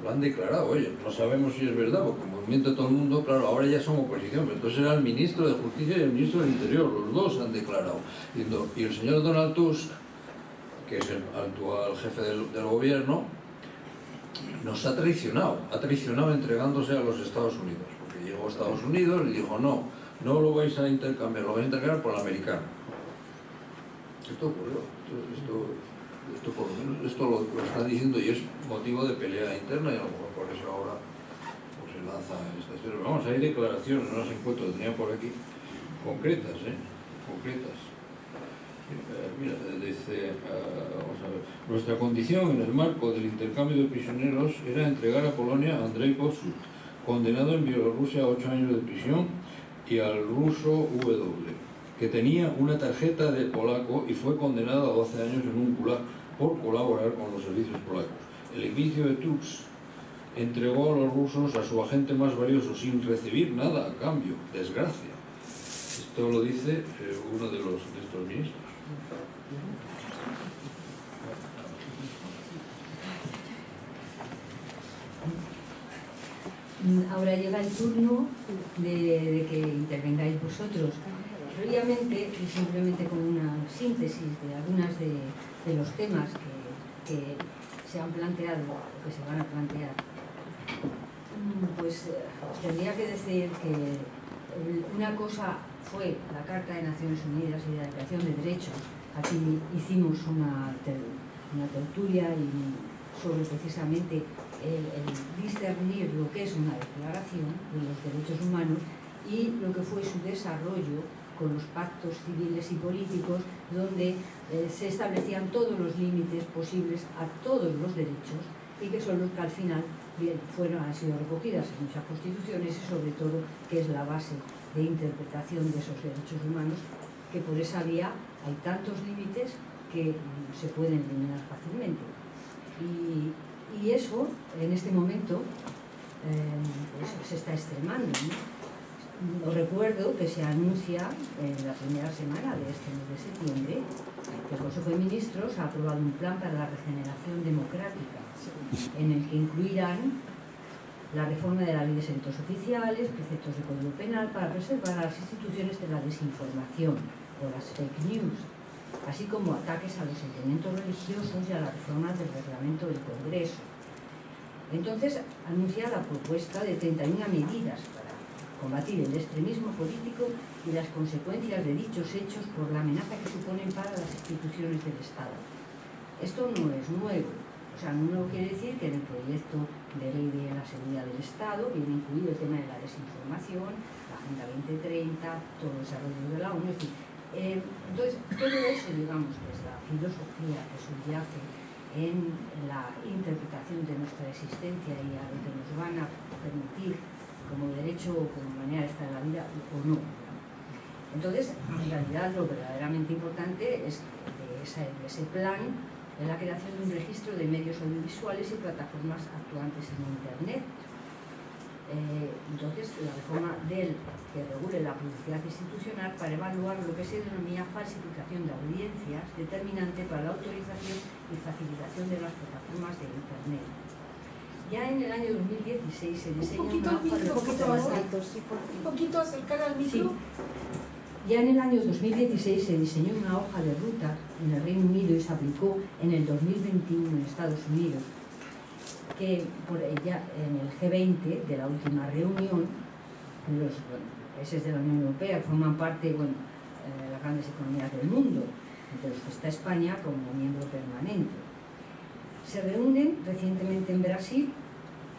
Lo han declarado, oye, no sabemos si es verdad, porque como miente todo el mundo, claro, ahora ya son oposición, pero entonces era el ministro de Justicia y el ministro del Interior, los dos han declarado. Y el señor Donald Tusk, que es el actual jefe del gobierno, nos ha traicionado entregándose a los Estados Unidos, porque llegó a Estados Unidos y dijo: no lo vais a intercambiar, lo vais a intercambiar por el americano. Esto ocurrió, esto por lo menos, esto lo está diciendo y es motivo de pelea interna, y a lo mejor por eso ahora pues, se lanza esta historia. Vamos, hay declaraciones, no las encuentro, tenía por aquí, concretas, concretas. Mira, dice, vamos a ver: nuestra condición en el marco del intercambio de prisioneros era entregar a Polonia a Andrei Poczut, condenado en Bielorrusia a 8 años de prisión, y al ruso W, que tenía una tarjeta de polaco y fue condenado a 12 años en un gulag por colaborar con los servicios polacos. El edificio de Tusk entregó a los rusos a su agente más valioso sin recibir nada a cambio. Desgracia. Esto lo dice uno de estos ministros. Ahora llega el turno de que intervengáis vosotros. Previamente, y simplemente con una síntesis de algunos de los temas que se han planteado o que se van a plantear. Pues tendría que decir que una cosa fue la Carta de Naciones Unidas y la Declaración de Derechos. Aquí hicimos una tertulia sobre precisamente el discernir lo que es una declaración de los derechos humanos y lo que fue su desarrollo con los pactos civiles y políticos, donde se establecían todos los límites posibles a todos los derechos y que son los que al final han sido recogidas en muchas constituciones y sobre todo que es la base de interpretación de esos derechos humanos, que por esa vía hay tantos límites que se pueden eliminar fácilmente. Y eso, en este momento, pues se está extremando, ¿no? Os recuerdo que se anuncia en la primera semana de este mes de septiembre que el Consejo de Ministros ha aprobado un plan para la regeneración democrática en el que incluirán la reforma de la ley de secretos oficiales, preceptos de código penal para preservar a las instituciones de la desinformación o las fake news, así como ataques a los sentimientos religiosos y a la reforma del reglamento del Congreso. Entonces anuncia la propuesta de 31 medidas para combatir el extremismo político y las consecuencias de dichos hechos por la amenaza que suponen para las instituciones del Estado. Esto no es nuevo, o sea, no quiere decir que en el proyecto de ley de la seguridad del Estado viene incluido el tema de la desinformación, la Agenda 2030, todo el desarrollo de la ONU, es decir, entonces todo eso, digamos, que es la filosofía que subyace en la interpretación de nuestra existencia y a lo que nos van a permitir como derecho o como manera de estar en la vida o no. Entonces, en realidad, lo verdaderamente importante es de ese plan es la creación de un registro de medios audiovisuales y plataformas actuantes en Internet. Entonces, la reforma del que regule la publicidad institucional para evaluar lo que se denomina falsificación de audiencias, determinante para la autorización y facilitación de las plataformas de Internet. Ya en el año 2016 se diseñó una hoja de ruta. Un poquito acercar al micro. Sí. Ya en el año 2016 se diseñó una hoja de ruta en el Reino Unido y se aplicó en el 2021 en Estados Unidos, que por ella en el G20 de la última reunión, los países de la Unión Europea forman parte de las grandes economías del mundo, entre los que está España como miembro permanente. Se reúnen recientemente en Brasil,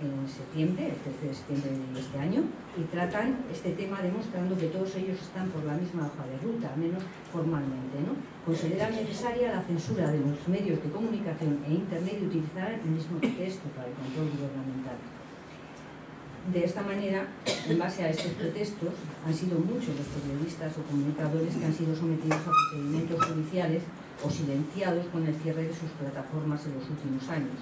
en septiembre, el 13 de septiembre de este año, y tratan este tema demostrando que todos ellos están por la misma hoja de ruta, al menos formalmente, ¿no? Consideran necesaria la censura de los medios de comunicación e Internet y utilizar el mismo texto para el control gubernamental. De esta manera, en base a estos pretextos, han sido muchos los periodistas o comunicadores que han sido sometidos a procedimientos judiciales o silenciados con el cierre de sus plataformas en los últimos años.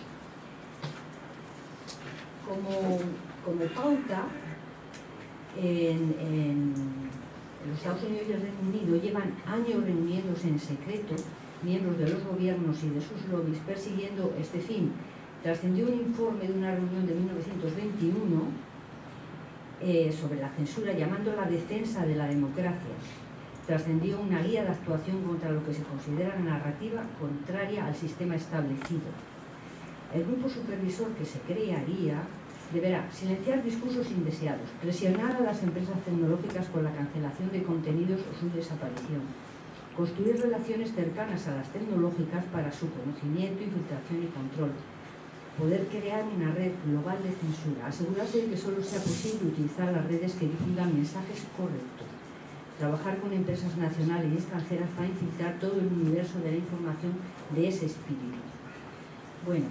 Como pauta, en los Estados Unidos y el Reino Unido llevan años reuniéndose en secreto miembros de los gobiernos y de sus lobbies persiguiendo este fin. Trascendió un informe de una reunión de 1921 sobre la censura, llamando la defensa de la democracia. Trascendió una guía de actuación contra lo que se considera narrativa contraria al sistema establecido. El grupo supervisor que se crearía deberá silenciar discursos indeseados, presionar a las empresas tecnológicas con la cancelación de contenidos o su desaparición, construir relaciones cercanas a las tecnológicas para su conocimiento, infiltración y control, poder crear una red global de censura, asegurarse de que solo sea posible utilizar las redes que difundan mensajes correctos, trabajar con empresas nacionales y extranjeras para infiltrar todo el universo de la información de ese espíritu. Bueno,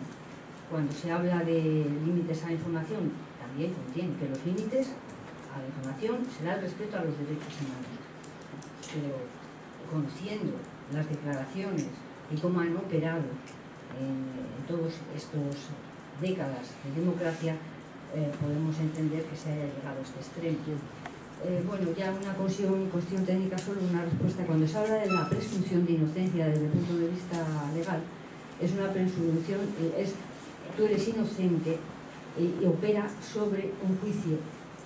cuando se habla de límites a la información, también contiene que los límites a la información será el respeto a los derechos humanos. Pero conociendo las declaraciones y cómo han operado en todas estas décadas de democracia, podemos entender que se haya llegado a este extremo. Bueno, ya una cuestión técnica, solo una respuesta. Cuando se habla de la presunción de inocencia desde el punto de vista legal, es una presunción, tú eres inocente y opera sobre un juicio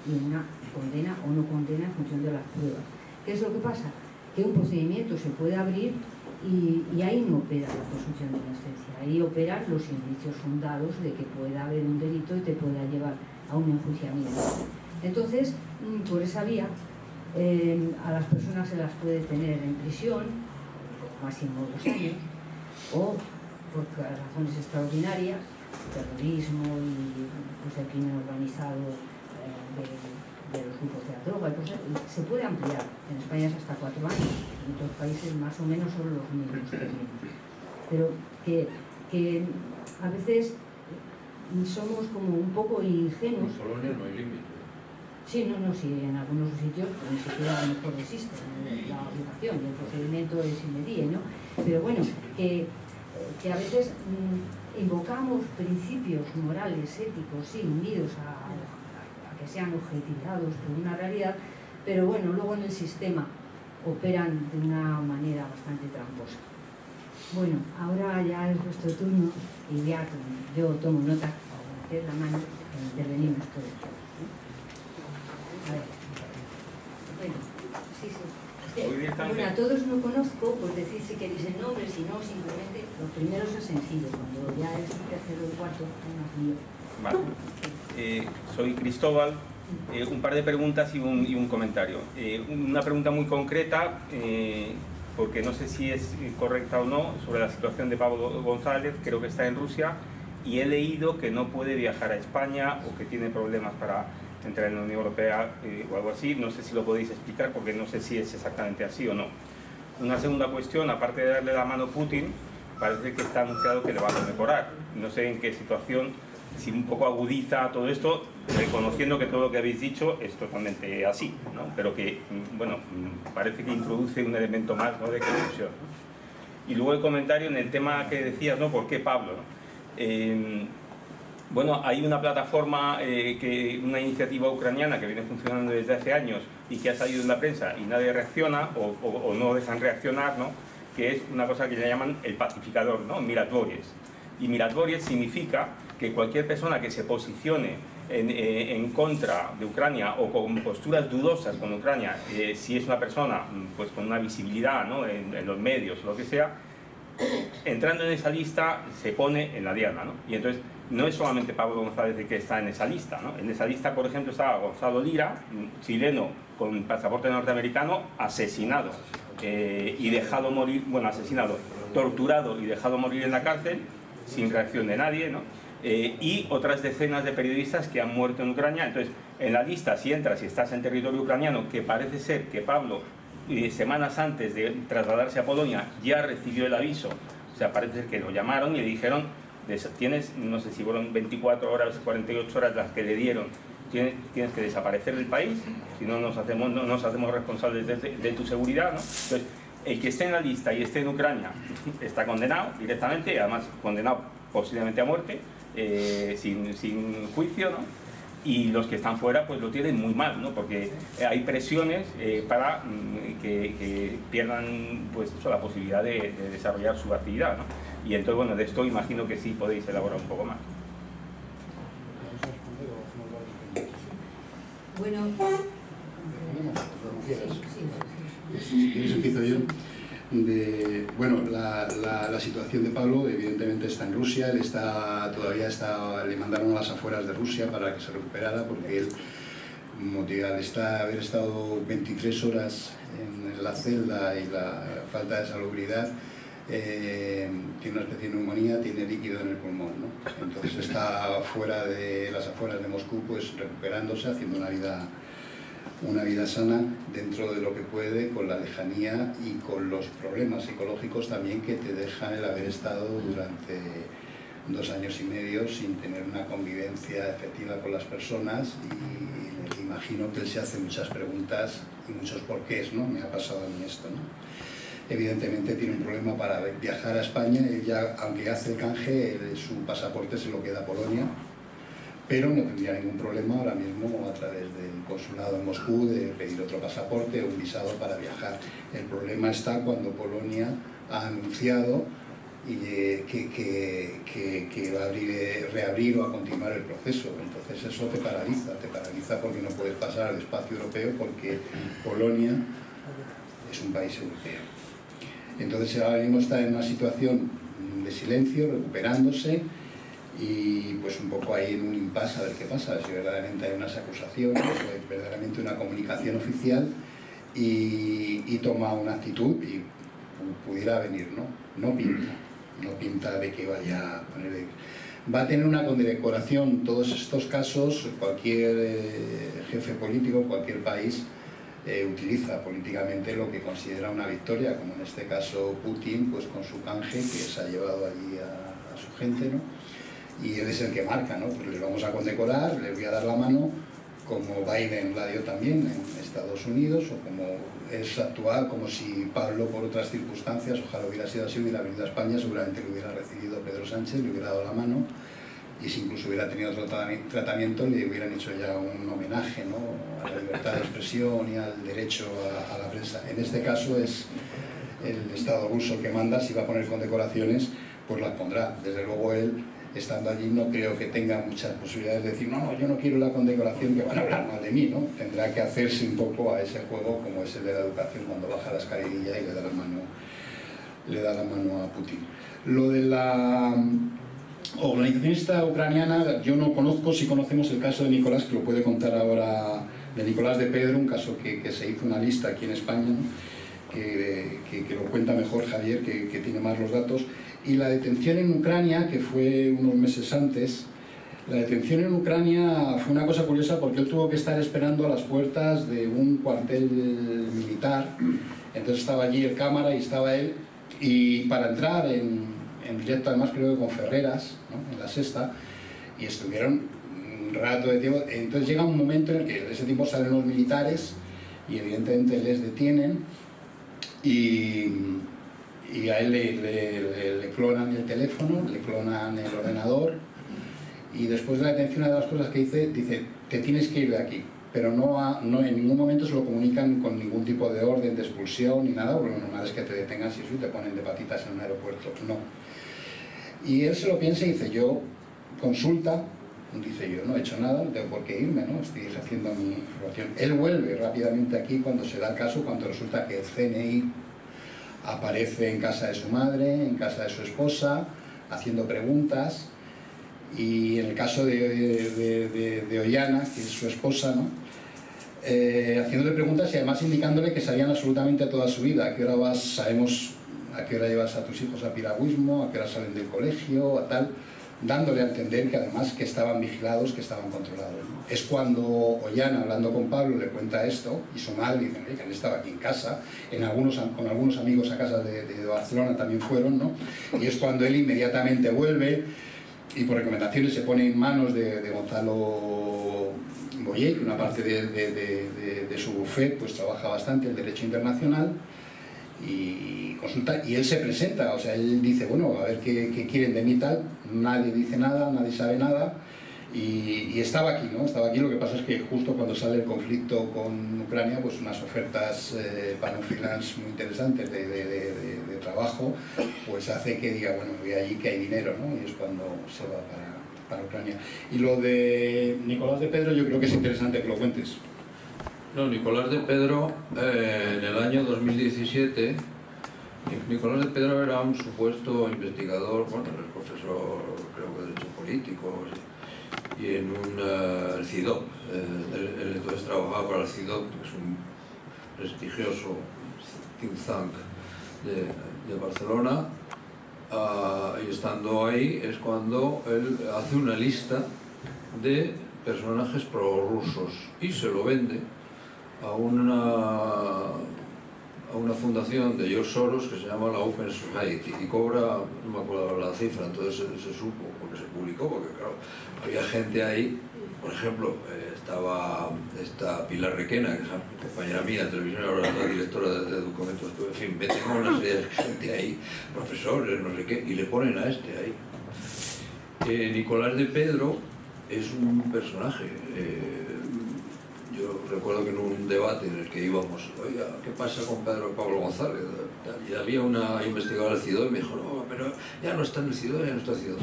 y una condena o no condena en función de las pruebas. ¿Qué es lo que pasa? Que un procedimiento se puede abrir y ahí no opera la presunción de inocencia, ahí operan los indicios fundados de que pueda haber un delito y te pueda llevar a un enjuiciamiento. Entonces, por esa vía, a las personas se las puede tener en prisión, máximo 2 años, o por razones extraordinarias, terrorismo y pues, el crimen organizado de los grupos de la droga, se puede ampliar. En España es hasta 4 años, en otros países más o menos son los mismos términos. Pero que a veces somos como un poco ingenuos. En Polonia no hay límite. Sí, sí, en algunos sitios ni siquiera a lo mejor existe la obligación y el procedimiento es inmediato, ¿no? Pero bueno, que a veces invocamos principios morales, éticos, sí, unidos a que sean objetivados por una realidad, pero bueno, luego en el sistema operan de una manera bastante tramposa. Bueno, ahora ya es vuestro turno y ya yo tomo nota, meter la mano, intervenimos todos. A ver. Bueno, sí. Bueno, a todos no conozco, por decir si queréis el nombre, si no, simplemente los primeros es sencillo, cuando ya es el tercero o el cuarto, es más lío. Vale. Soy Cristóbal. Un par de preguntas y un comentario. Una pregunta muy concreta, porque no sé si es correcta o no, sobre la situación de Pablo González. Creo que está en Rusia y he leído que no puede viajar a España o que tiene problemas para entrar en la Unión Europea o algo así. No sé si lo podéis explicar porque no sé si es exactamente así o no. Una segunda cuestión, aparte de darle la mano a Putin, parece que está anunciado que le va a condecorar. No sé en qué situación, si un poco agudiza todo esto, reconociendo que todo lo que habéis dicho es totalmente así, ¿no? Pero que, bueno, parece que introduce un elemento más, ¿no?, de confusión. Y luego el comentario en el tema que decías, ¿no?, ¿por qué Pablo?, ¿no? Bueno, hay una plataforma, una iniciativa ucraniana que viene funcionando desde hace años y que ha salido en la prensa y nadie reacciona o no dejan reaccionar, ¿no?, que es una cosa que le llaman el pacificador, ¿no?, Miratvoriec. Y Miratvoriec significa que cualquier persona que se posicione en contra de Ucrania o con posturas dudosas con Ucrania, si es una persona pues con una visibilidad, ¿no?, en los medios o lo que sea, entrando en esa lista se pone en la diana, ¿no? Y entonces no es solamente Pablo González el que está en esa lista, ¿no? En esa lista, por ejemplo, estaba Gonzalo Lira, chileno con pasaporte norteamericano, asesinado y dejado morir, bueno, asesinado, torturado y dejado morir en la cárcel sin reacción de nadie, ¿no? Y otras decenas de periodistas que han muerto en Ucrania. Entonces, en la lista, si entras y estás en territorio ucraniano, que parece ser que Pablo, semanas antes de trasladarse a Polonia, ya recibió el aviso, o sea, parece ser que lo llamaron y le dijeron, tienes, no sé si fueron 24 horas, 48 horas las que le dieron, tienes que desaparecer del país, si no nos hacemos responsables de tu seguridad, ¿no? Entonces, el que esté en la lista y esté en Ucrania está condenado directamente, además condenado posiblemente a muerte, sin juicio, ¿no? Y los que están fuera pues lo tienen muy mal, ¿no? Porque hay presiones para que pierdan pues eso, la posibilidad de desarrollar su actividad, ¿no? Y entonces, bueno, de esto imagino que sí podéis elaborar un poco más. Bueno, empiezo yo. Bueno, la situación de Pablo evidentemente está en Rusia, él le mandaron a las afueras de Rusia para que se recuperara porque él, al haber estado 23 horas en la celda y la falta de salubridad, tiene una especie de neumonía, tiene líquido en el pulmón, ¿no? Entonces está fuera de las afueras de Moscú, pues recuperándose, haciendo una vida sana dentro de lo que puede, con la lejanía y con los problemas psicológicos también que te dejan el haber estado durante 2 años y medio sin tener una convivencia efectiva con las personas, y me imagino que él se hace muchas preguntas y muchos porqués, ¿no? Me ha pasado a mí esto, ¿no? Evidentemente tiene un problema para viajar a España. Él ya, aunque hace el canje, su pasaporte se lo queda a Polonia, pero no tendría ningún problema ahora mismo a través del consulado en Moscú de pedir otro pasaporte o un visado para viajar. El problema está cuando Polonia ha anunciado que va a reabrir o a continuar el proceso. Entonces eso te paraliza porque no puedes pasar al espacio europeo porque Polonia es un país europeo. Entonces ahora mismo está en una situación de silencio, recuperándose, y pues un poco ahí en un impasse a ver qué pasa, si verdaderamente hay unas acusaciones o hay verdaderamente una comunicación oficial y toma una actitud y pudiera venir, ¿no? No pinta de que vaya a poner... Va a tener una condecoración todos estos casos, cualquier jefe político, cualquier país utiliza políticamente lo que considera una victoria, como en este caso Putin, pues con su canje, que se ha llevado allí a su gente, ¿no? Y él es el que marca, ¿no? Pues les vamos a condecorar, les voy a dar la mano, como Biden la dio también en Estados Unidos, o como es actual, como si Pablo, por otras circunstancias, ojalá hubiera sido así, hubiera venido a España, seguramente lo hubiera recibido Pedro Sánchez, le hubiera dado la mano, y si incluso hubiera tenido otro tratamiento, le hubieran hecho ya un homenaje, ¿no?, a la libertad de expresión y al derecho a la prensa. En este caso es el Estado ruso que manda, si va a poner condecoraciones, pues las pondrá. Desde luego él, estando allí, no creo que tenga muchas posibilidades de decir no, yo no quiero la condecoración, que van a hablar mal de mí, ¿no? Tendrá que hacerse un poco a ese juego como es el de la educación, cuando baja la escalerilla y le da la mano a Putin. Lo de la organización esta ucraniana, yo no conozco, sí conocemos el caso de Nicolás, que lo puede contar ahora, de Nicolás de Pedro, un caso que se hizo una lista aquí en España, ¿no?, que lo cuenta mejor Javier, que tiene más los datos. Y la detención en Ucrania, que fue unos meses antes, la detención en Ucrania fue una cosa curiosa porque él tuvo que estar esperando a las puertas de un cuartel militar. Entonces estaba allí el cámara y estaba él, y para entrar en directo, además creo que con Ferreras, ¿no?, en La Sexta, y estuvieron un rato de tiempo. Entonces llega un momento en el que en ese tiempo salen los militares y evidentemente les detienen y a él le clonan el teléfono, le clonan el ordenador, y después de la detención, una de las cosas que dice te tienes que ir de aquí, pero no en ningún momento se lo comunican con ningún tipo de orden de expulsión ni nada, porque lo normal es que te detengan si te ponen de patitas en un aeropuerto, no. Y él se lo piensa y dice, yo consulta, dice, yo no he hecho nada, no tengo por qué irme, ¿no?, estoy ejerciendo mi información. Él vuelve rápidamente aquí cuando se da el caso, cuando resulta que el CNI aparece en casa de su madre, en casa de su esposa, haciendo preguntas, y en el caso de Ollana, que es su esposa, ¿no?, haciéndole preguntas y además indicándole que sabían absolutamente toda su vida, a qué hora vas, sabemos a qué hora llevas a tus hijos a piragüismo, a qué hora salen del colegio, a tal, dándole a entender que además que estaban vigilados, que estaban controlados, ¿no? Es cuando Ollana, hablando con Pablo, le cuenta esto, y su madre dice que él estaba aquí en casa, con algunos amigos a casa de Barcelona también fueron, ¿no?, y es cuando él inmediatamente vuelve y por recomendaciones se pone en manos de Gonzalo Boyer, que una parte de su bufet pues trabaja bastante el derecho internacional, y consulta, y él se presenta, o sea, él dice, bueno, a ver qué quieren de mí, tal, nadie dice nada, nadie sabe nada, y estaba aquí, ¿no? Estaba aquí. Lo que pasa es que justo cuando sale el conflicto con Ucrania, pues unas ofertas para un freelance muy interesantes de trabajo, pues hace que diga, bueno, voy allí que hay dinero, ¿no?, y es cuando se va para Ucrania. Y lo de Nicolás de Pedro yo creo que es interesante que lo cuentes. No, Nicolás de Pedro, en el año 2017, Nicolás de Pedro era un supuesto investigador, bueno, era profesor, creo que de Derecho Político, y en el CIDOB, él entonces trabajaba para el CIDOB, que es un prestigioso think tank de Barcelona, y estando ahí es cuando él hace una lista de personajes prorrusos y se lo vende a una fundación de George Soros que se llama la Open Society, y cobra, no me acuerdo la cifra, entonces se supo, porque se publicó, porque claro, había gente ahí, por ejemplo, estaba esta Pilar Requena, que es una compañera mía de televisión, ahora la directora de documentos, en fin, tengo una serie de gente ahí, profesores, no sé qué, y le ponen a este ahí. Nicolás de Pedro es un personaje. Yo recuerdo que en un debate en el que íbamos, oiga, ¿qué pasa con Pablo González? Y había una investigadora del CIDOB y me dijo, no, pero ya no está en el CIDOB, ya no está en el CIDOB.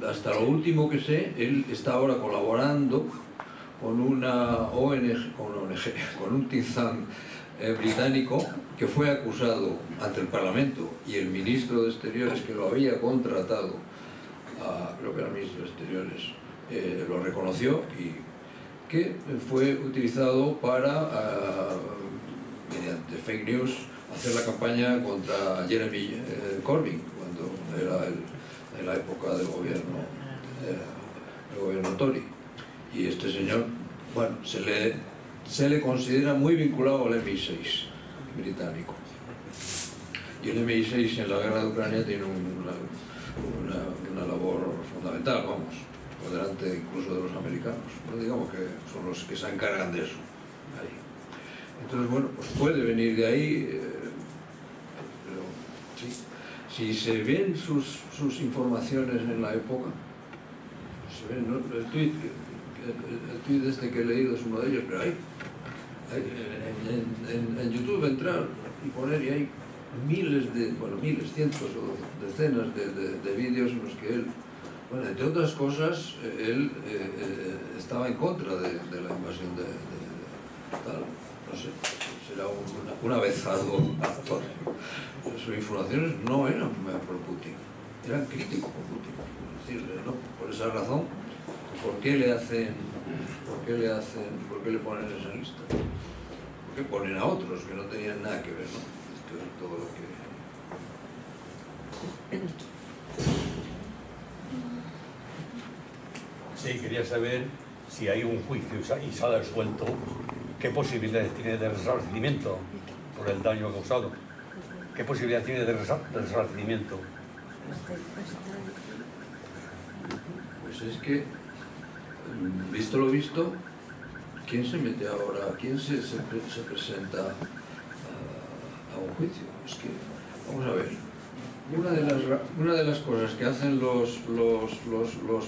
Hasta lo último que sé, él está ahora colaborando con una ONG, con un think tank británico que fue acusado ante el Parlamento, y el ministro de Exteriores, que lo había contratado creo que era ministro de Exteriores, lo reconoció y que fue utilizado para, mediante fake news, hacer la campaña contra Jeremy Corbyn, cuando era en la época del gobierno Tory. Y este señor, bueno, se le considera muy vinculado al MI6 británico. Y el MI6 en la guerra de Ucrania tiene una labor fundamental, vamos, por delante incluso de los americanos. Pero digamos que son los que se encargan de eso. Ahí. Entonces, bueno, pues puede venir de ahí, pero sí. Si se ven sus informaciones en la época, se ven, ¿no? El tuit este que he leído es uno de ellos, pero hay en YouTube entrar y poner, y hay miles, cientos o decenas de vídeos en los que él, bueno, entre otras cosas, él estaba en contra de la invasión de tal, no sé, será un avezado actor. Sus informaciones no eran pro Putin, eran críticos con Putin. Es decir, ¿no? Por esa razón, ¿por qué le ponen esa lista? ¿Por qué ponen a otros que no tenían nada que ver, ¿no? Esto es todo lo que... Sí, quería saber si hay un juicio y sale suelto, ¿qué posibilidades tiene de resarcimiento por el daño causado? ¿Qué posibilidad tiene de resarcimiento? Pues es que, visto lo visto, ¿quién se mete ahora? ¿Quién se presenta a un juicio? Es que, vamos a ver, una de las cosas que hacen los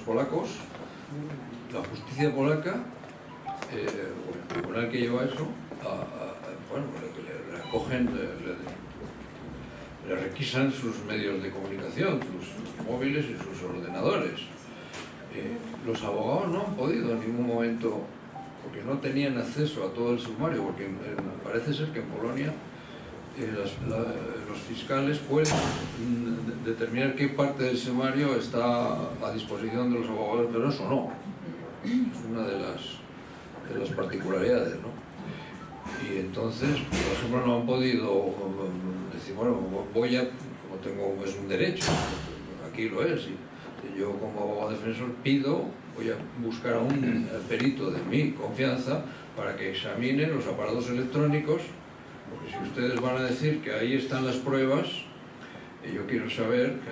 polacos, la justicia polaca, o el tribunal que lleva eso, bueno, le acogen, le requisan sus medios de comunicación, sus móviles y sus ordenadores. Los abogados no han podido en ningún momento, porque no tenían acceso a todo el sumario, porque parece ser que en Polonia los fiscales pueden determinar qué parte del sumario está a disposición de los abogados, pero eso no. Es una de las particularidades, ¿no? Y entonces, por ejemplo, no han podido decir, bueno, voy a, como tengo, es un derecho, aquí lo es, y yo como abogado defensor voy a buscar a un perito de mi confianza para que examine los aparatos electrónicos, porque si ustedes van a decir que ahí están las pruebas, yo quiero saber, que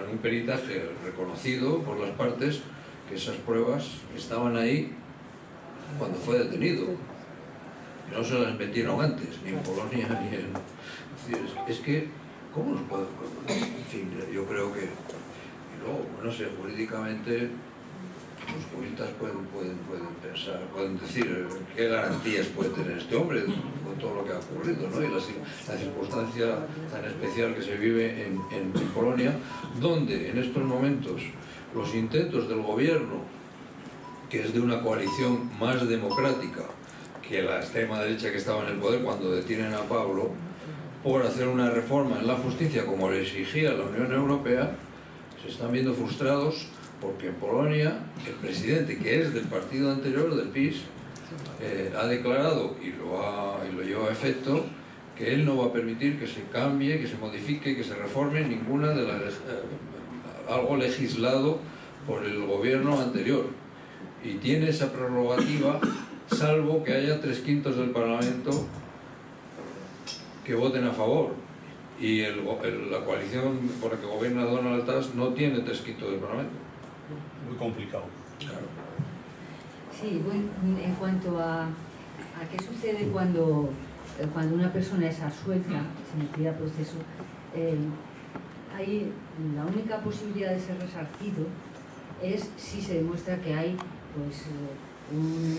en un peritaje reconocido por las partes, que esas pruebas estaban ahí cuando fue detenido. No se las metieron antes, ni en Polonia, ni en... Es que, ¿cómo nos podemos...? En fin, yo creo que... Y luego, no sé, jurídicamente, los juristas pueden pensar, pueden decir qué garantías puede tener este hombre con todo lo que ha ocurrido, ¿no? Y la circunstancia tan especial que se vive en Polonia, donde en estos momentos los intentos del gobierno, que es de una coalición más democrática que la extrema derecha que estaba en el poder cuando detienen a Pablo, por hacer una reforma en la justicia como le exigía la Unión Europea, se están viendo frustrados porque en Polonia el presidente, que es del partido anterior, del PiS, ha declarado, y lo lleva a efecto, que él no va a permitir que se cambie, que se modifique, que se reforme ninguna de las... algo legislado por el gobierno anterior. Y tiene esa prerrogativa, salvo que haya 3/5 del Parlamento que voten a favor. Y la coalición por la que gobierna Donald Tusk no tiene 3/5 del Parlamento. Muy complicado. Claro. Sí, bueno, en cuanto a qué sucede cuando una persona es absuelta, sin metida a proceso, la única posibilidad de ser resarcido es si se demuestra que hay pues, un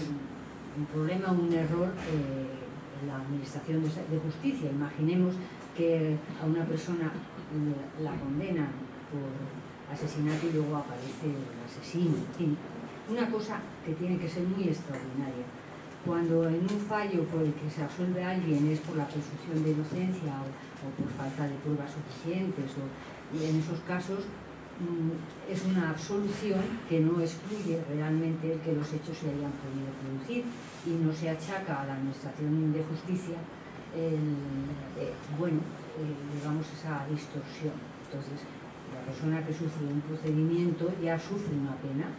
problema, un error en la administración de justicia. Imaginemos que a una persona la condenan por asesinato y luego aparece el asesino. En fin, una cosa que tiene que ser muy extraordinaria. Cuando en un fallo por el que se absuelve a alguien es por la presunción de inocencia o por falta de pruebas suficientes, y en esos casos es una absolución que no excluye realmente que los hechos se hayan podido producir y no se achaca a la Administración de Justicia digamos esa distorsión. Entonces, la persona que sufre un procedimiento ya sufre una pena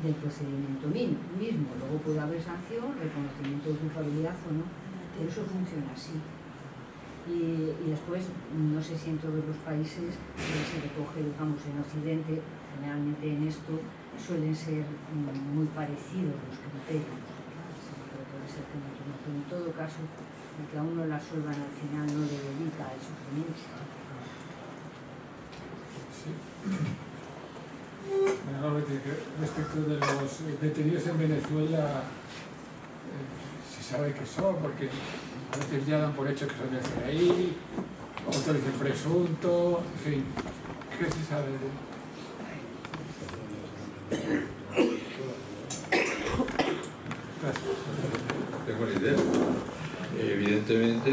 del procedimiento mismo. Luego puede haber sanción, reconocimiento de culpabilidad o no, pero eso funciona así. Y después, no sé si en todos los países se recoge, digamos, en Occidente, generalmente en esto suelen ser muy parecidos los criterios. Puede ser que pero en todo caso, el que a uno la suelvan al final no le dedica al sufrimiento. Sí. Bueno, respecto de los detenidos en Venezuela, se sabe que son, porque a veces ya dan por hecho que son de CNI, otros dicen presunto, en fin, ¿qué se sabe de él? No tengo ni idea. Evidentemente,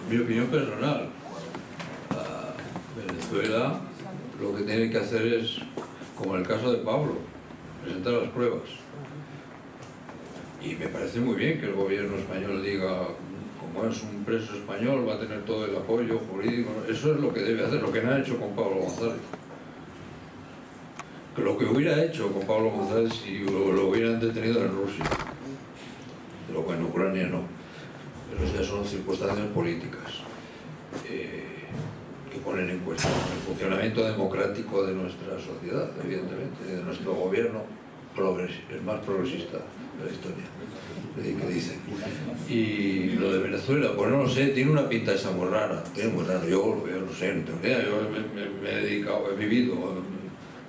mi opinión personal, Venezuela lo que tiene que hacer es, como en el caso de Pablo, presentar las pruebas. Y me parece muy bien que el gobierno español diga, como es un preso español, va a tener todo el apoyo jurídico. Eso es lo que debe hacer, lo que no ha hecho con Pablo González. Que lo que hubiera hecho con Pablo González si lo hubieran detenido en Rusia. Pero bueno, en Ucrania no. Pero ya son circunstancias políticas que ponen en cuestión el funcionamiento democrático de nuestra sociedad, evidentemente, de nuestro gobierno, el más progresista de la historia, que dicen. Y lo de Venezuela, pues no lo sé, tiene una pinta esa muy rara, yo no sé, no tengo idea, yo me he dedicado, he vivido, he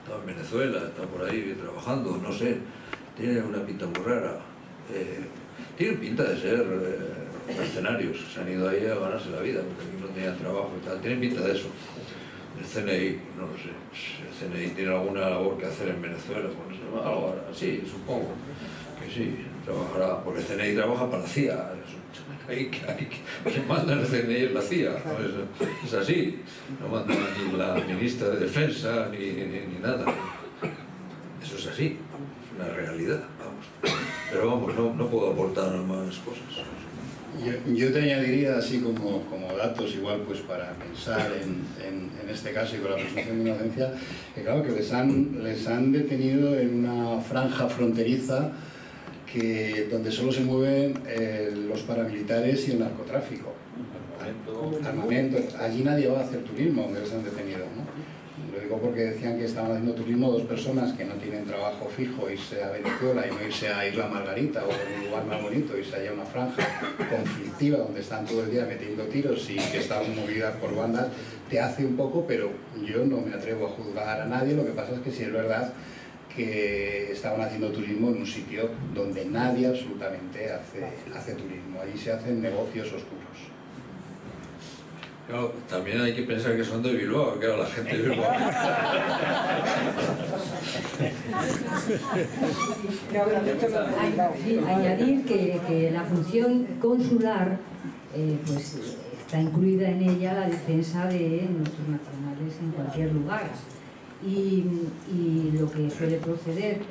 estado en Venezuela, he estado por ahí trabajando, no sé, tiene una pinta muy rara. Tiene pinta de ser mercenarios, se han ido ahí a ganarse la vida, porque aquí no tenían trabajo y tal, tienen pinta de eso. El CNI, no lo sé, el CNI tiene alguna labor que hacer en Venezuela, pues, algo así, supongo que sí, trabajará, porque el CNI trabaja para la CIA, quien manda el CNI es la CIA, ¿no? Es así, no manda ni la ministra de Defensa ni nada, eso es así, es una realidad, vamos. Pero vamos, no puedo aportar más cosas. Yo te añadiría así como datos igual pues para pensar en este caso y con la presunción de inocencia, que claro que les han detenido en una franja fronteriza donde solo se mueven los paramilitares y el narcotráfico. Armamento. Allí nadie va a hacer turismo donde les han detenido, ¿no? Lo digo porque decían que estaban haciendo turismo dos personas que no tienen trabajo fijo, irse a Venezuela y no irse a Isla Margarita o a un lugar más bonito, irse allá a una franja conflictiva donde están todo el día metiendo tiros y que están movidas por bandas, te hace un poco, pero yo no me atrevo a juzgar a nadie. Lo que pasa es que sí es verdad que estaban haciendo turismo en un sitio donde nadie absolutamente hace turismo, allí se hacen negocios oscuros. Claro, también hay que pensar que son de Bilbao, claro, la gente de Bilbao. Añadir que la función consular pues está incluida en ella la defensa de nuestros nacionales en cualquier lugar. Y lo que suele proceder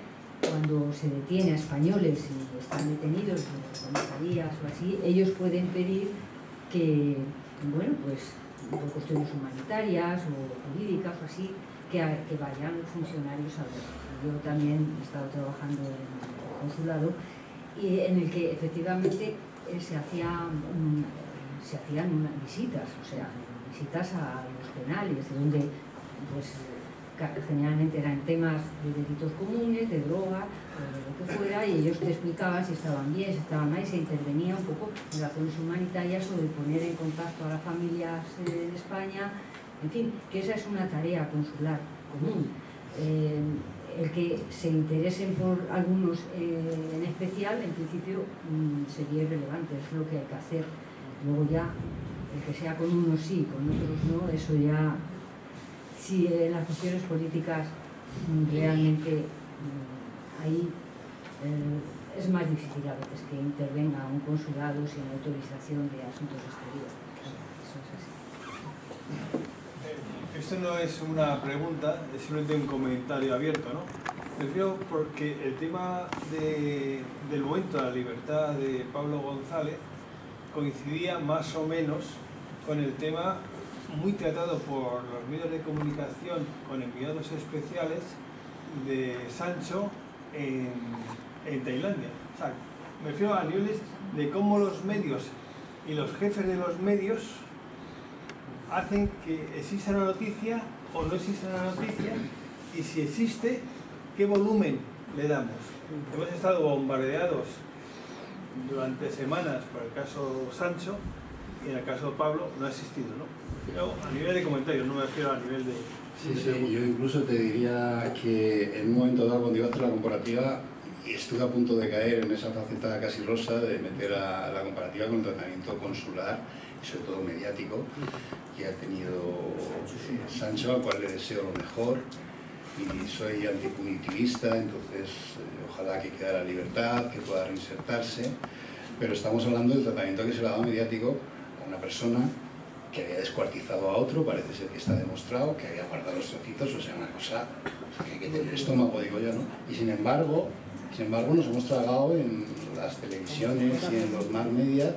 cuando se detiene a españoles y están detenidos en comisarías o así, ellos pueden pedir que, bueno, pues por cuestiones humanitarias o jurídicas o así, que vayan funcionarios a ver. Yo también he estado trabajando en el consulado y en el que efectivamente se hacían visitas, o sea, visitas a los penales, donde pues generalmente eran temas de delitos comunes, de droga o de lo que fuera, y ellos te explicaban si estaban bien, si estaban mal, y se intervenía un poco en razones humanitarias o de poner en contacto a las familias en España, en fin, que esa es una tarea consular común. El que se interesen por algunos en especial, en principio sería irrelevante, es lo que hay que hacer. Luego ya, el que sea con unos sí, con otros no, eso ya... Si las cuestiones políticas realmente ahí es más difícil a veces que intervenga un consulado sin autorización de asuntos exteriores. Eso es así. Esto no es una pregunta, es simplemente un comentario abierto, ¿no? Me refiero porque el tema del momento de la libertad de Pablo González coincidía más o menos con el tema muy tratado por los medios de comunicación con enviados especiales de Sancho en Tailandia. O sea, me refiero a niveles de cómo los medios y los jefes de los medios hacen que exista una noticia o no exista una noticia, y si existe, ¿qué volumen le damos? Hemos estado bombardeados durante semanas por el caso Sancho, y en el caso de Pablo no ha existido, ¿no? Pero a nivel de comentarios, no me refiero a nivel de... Sí, yo incluso te diría que en un momento dado, cuando iba a hacer la comparativa, y estuve a punto de caer en esa faceta casi rosa de meter a la comparativa con el tratamiento consular y sobre todo mediático que ha tenido Sancho, al cual le deseo lo mejor, y soy antipunitivista, entonces ojalá que quede la libertad, que pueda reinsertarse, pero estamos hablando del tratamiento que se le ha dado mediático a una persona que había descuartizado a otro, parece ser que está demostrado, que había guardado los trocitos, o sea, una cosa que hay que tener estómago, digo yo, ¿no? Y sin embargo nos hemos tragado en las televisiones y en los más media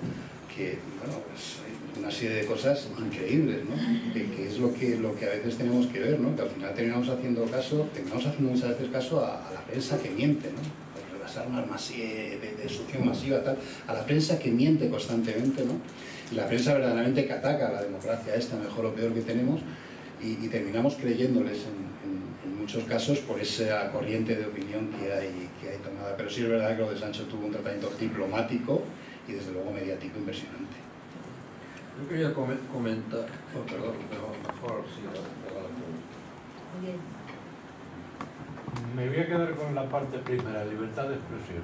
que, bueno, pues hay una serie de cosas increíbles, ¿no? Que es lo que a veces tenemos que ver, ¿no? Que al final terminamos haciendo muchas veces caso a la prensa que miente, ¿no? Por rebasar armas de destrucción masiva, tal, a la prensa que miente constantemente, ¿no? Y la prensa verdaderamente que ataca a la democracia esta, mejor o peor que tenemos, y terminamos creyéndoles en muchos casos por esa corriente de opinión que hay tomada. Pero sí es verdad que lo de Sancho tuvo un tratamiento diplomático y desde luego mediático impresionante. Yo quería comentar... Oh, perdón, mejor sí, Me voy a quedar con la parte primera, libertad de expresión.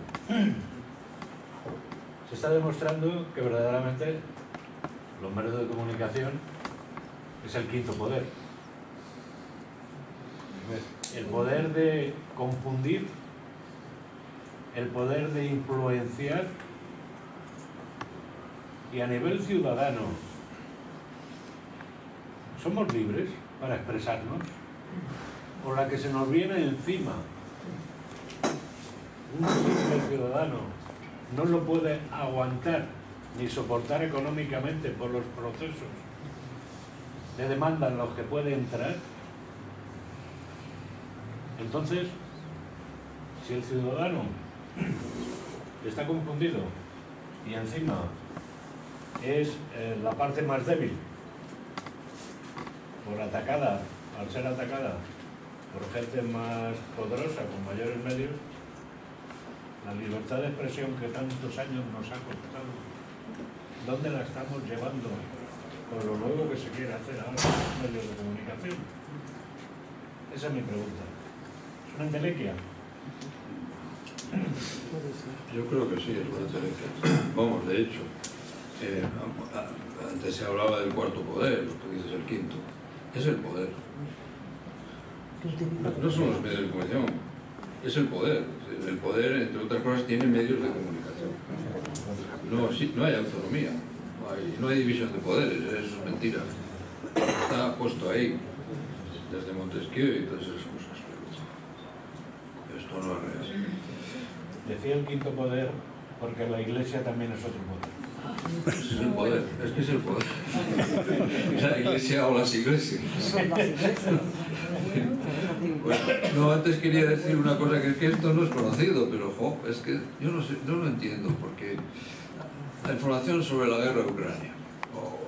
Se está demostrando que verdaderamente los medios de comunicación es el quinto poder. El poder de confundir, el poder de influenciar, y a nivel ciudadano somos libres para expresarnos, o la que se nos viene encima. Un simple ciudadano no lo puede aguantar ni soportar económicamente por los procesos de demanda en los que puede entrar. Entonces, si el ciudadano está confundido y encima es la parte más débil, al ser atacada por gente más poderosa, con mayores medios, la libertad de expresión que tantos años nos ha costado, ¿dónde la estamos llevando con lo nuevo que se quiere hacer ahora en los medios de comunicación? Esa es mi pregunta. ¿Es una entelequia? Yo creo que sí, es una entelequia. Vamos, de hecho, antes se hablaba del cuarto poder, tú dices el quinto. Es el poder. No son los medios de comunicación, es el poder. El poder, entre otras cosas, tiene medios de comunicación. No hay autonomía, no hay división de poderes, eso es mentira. Está puesto ahí, desde Montesquieu y todas esas cosas. Esto no es real. Decía el quinto poder porque la Iglesia también es otro poder. Es el poder, es que es el poder. La Iglesia o las iglesias. Bueno, no, antes quería decir una cosa, que es que esto no es conocido, pero es que yo no lo entiendo, porque la información sobre la guerra de Ucrania, o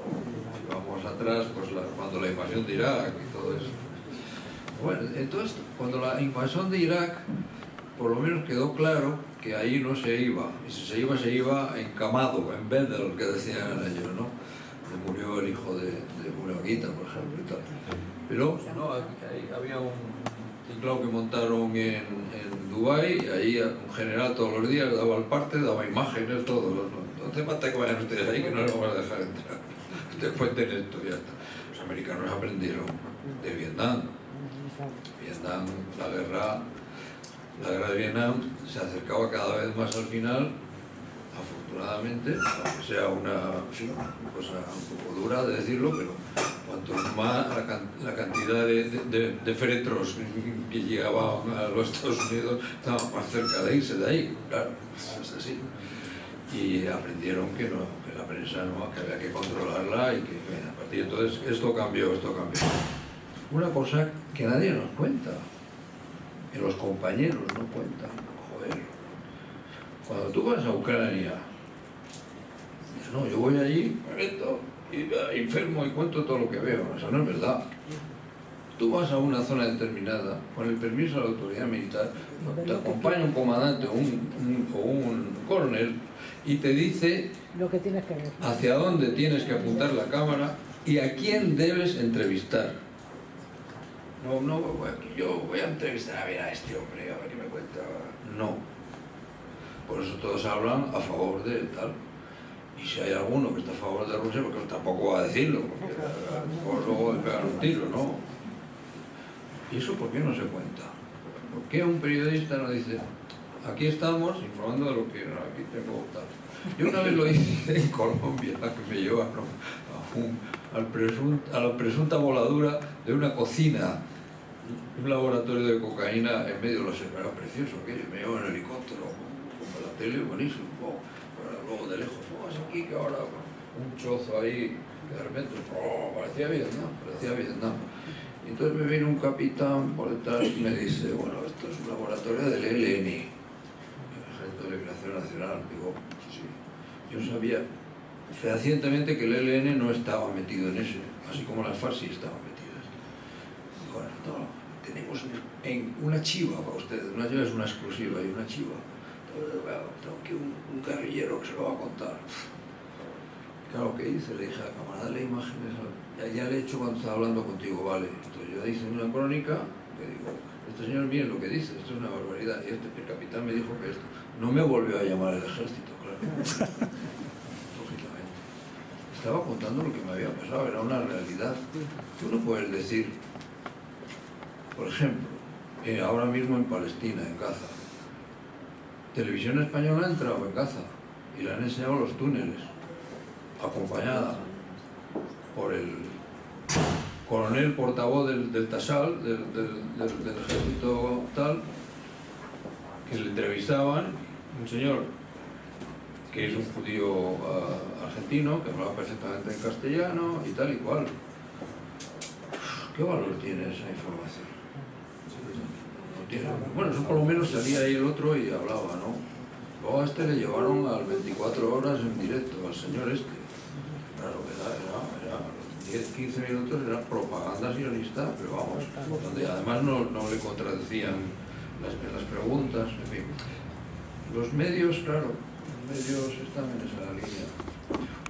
si vamos atrás, pues cuando la invasión de Irak y todo eso. Bueno, entonces, cuando la invasión de Irak, por lo menos quedó claro que ahí no se iba, y si se iba encamado, en Bedel, que decían ellos, ¿no? Murió el hijo de Bureaguita, por ejemplo, y tal. Pero no, ahí había un tinglao que montaron en Dubái, y ahí un general todos los días daba el parte, daba imágenes, todo. No hace falta que vayan ustedes ahí, que no les vamos a dejar entrar. Ustedes cuenten esto y ya está. Los americanos aprendieron de Vietnam. La guerra de Vietnam se acercaba cada vez más al final, afortunadamente, aunque sea una cosa un poco dura de decirlo, pero cuanto más la cantidad de féretros que llegaban a los Estados Unidos estaba más cerca de irse de ahí, claro, es así. Y aprendieron que la prensa no, que había que controlarla y que a partir de entonces esto cambió. Una cosa que nadie nos cuenta, que los compañeros no cuentan, joder. Cuando tú vas a Ucrania, no, yo voy allí, me meto, y enfermo y cuento todo lo que veo. Eso no es verdad. Tú vas a una zona determinada, con el permiso de la autoridad militar, te acompaña un comandante o un coronel y te dice lo que tienes que ver, hacia dónde tienes que apuntar la cámara y a quién debes entrevistar. No, yo voy a entrevistar a ver a este hombre, a ver qué me cuenta. No. Por eso todos hablan a favor de tal. Y si hay alguno que está a favor de Rusia, porque tampoco va a decirlo, porque a lo mejor luego le pegan un tiro, ¿no? ¿Y eso por qué no se cuenta? ¿Por qué un periodista no dice, aquí estamos informando de lo que aquí tengo tal? Yo una vez lo hice en Colombia, que me llevaron a la presunta voladura de una cocina, un laboratorio de cocaína en medio de los era precioso, aquello, me llevaron en helicóptero, con la tele, buenísimo, luego de lejos, es aquí que ahora un chozo ahí, que de repente, parecía Vietnam. Y entonces me viene un capitán por detrás y me dice, bueno, esto es un laboratorio del ELN, el Ejército de Liberación Nacional. Digo, sí, yo sabía fehacientemente que el ELN no estaba metido en eso, así como las FARC sí estaban metidas. Bueno, no, tenemos una chiva para ustedes, una chiva es una exclusiva y una chiva. Tengo aquí un guerrillero que se lo va a contar. Claro, ¿qué hice? Le dije a la cámara, dale imágenes. Ya le he hecho cuando estaba hablando contigo, vale. Entonces yo hice una crónica que digo, este señor miren lo que dice, esto es una barbaridad. Y el capitán me dijo que esto. No me volvió a llamar el ejército, claro. Lógicamente. Estaba contando lo que me había pasado, era una realidad. Tú no puedes decir, por ejemplo, ahora mismo en Palestina, en Gaza, Televisión Española ha entrado en Gaza y le han enseñado los túneles, acompañada por el coronel portavoz del Tasal, del ejército tal, que le entrevistaban, un señor que es un judío argentino, que hablaba perfectamente en castellano y tal y cual. ¿Qué valor tiene esa información? Bueno, eso por lo menos salía ahí el otro y hablaba, ¿no? Luego a este le llevaron a 24 horas en directo, al señor este. Claro, era 10-15 minutos, era propaganda sionista, pero vamos, donde además no le contradecían las preguntas, en fin. Los medios, claro, los medios están en esa línea.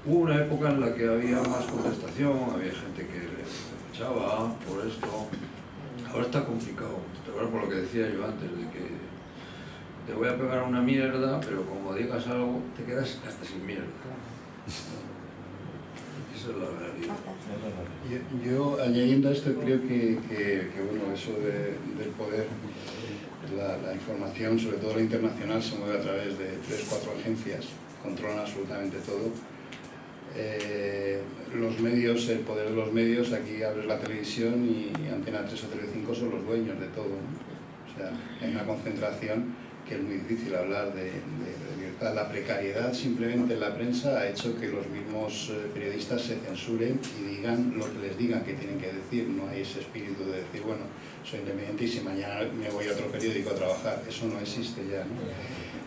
Hubo una época en la que había más contestación, había gente que le echaba por esto. Ahora está complicado. Ahora por lo que decía yo antes, de que te voy a pegar una mierda, pero como digas algo, te quedas hasta sin mierda. Esa es la realidad. Yo añadiendo a esto, creo que bueno, eso del poder, la información, sobre todo la internacional, se mueve a través de 3-4 agencias, controlan absolutamente todo. Los medios, el poder de los medios, aquí abres la televisión y Antena 3 o Telecinco son los dueños de todo, ¿no? O sea, hay una concentración que es muy difícil hablar de libertad. La precariedad simplemente en la prensa ha hecho que los mismos periodistas se censuren y digan lo que les digan que tienen que decir. No hay ese espíritu de decir, bueno, soy independiente y si mañana me voy a otro periódico a trabajar. Eso no existe ya, ¿no?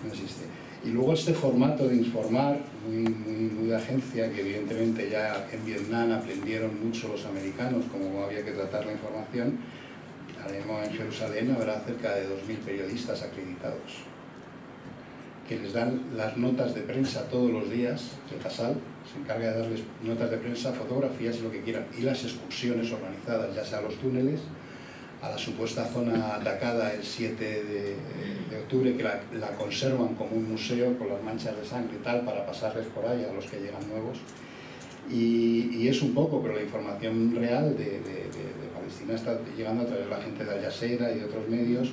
No existe. Y luego este formato de informar, muy de agencia, que evidentemente ya en Vietnam aprendieron mucho los americanos cómo había que tratar la información. Ahora mismo en Jerusalén habrá cerca de 2.000 periodistas acreditados que les dan las notas de prensa todos los días. El Tasal se encarga de darles notas de prensa, fotografías y lo que quieran, y las excursiones organizadas, ya sea a los túneles, a la supuesta zona atacada el 7 de octubre, que la conservan como un museo con las manchas de sangre y tal, para pasarles por ahí a los que llegan nuevos. Y es un poco, pero la información real de Palestina está llegando a través de la gente de Al Jazeera y de otros medios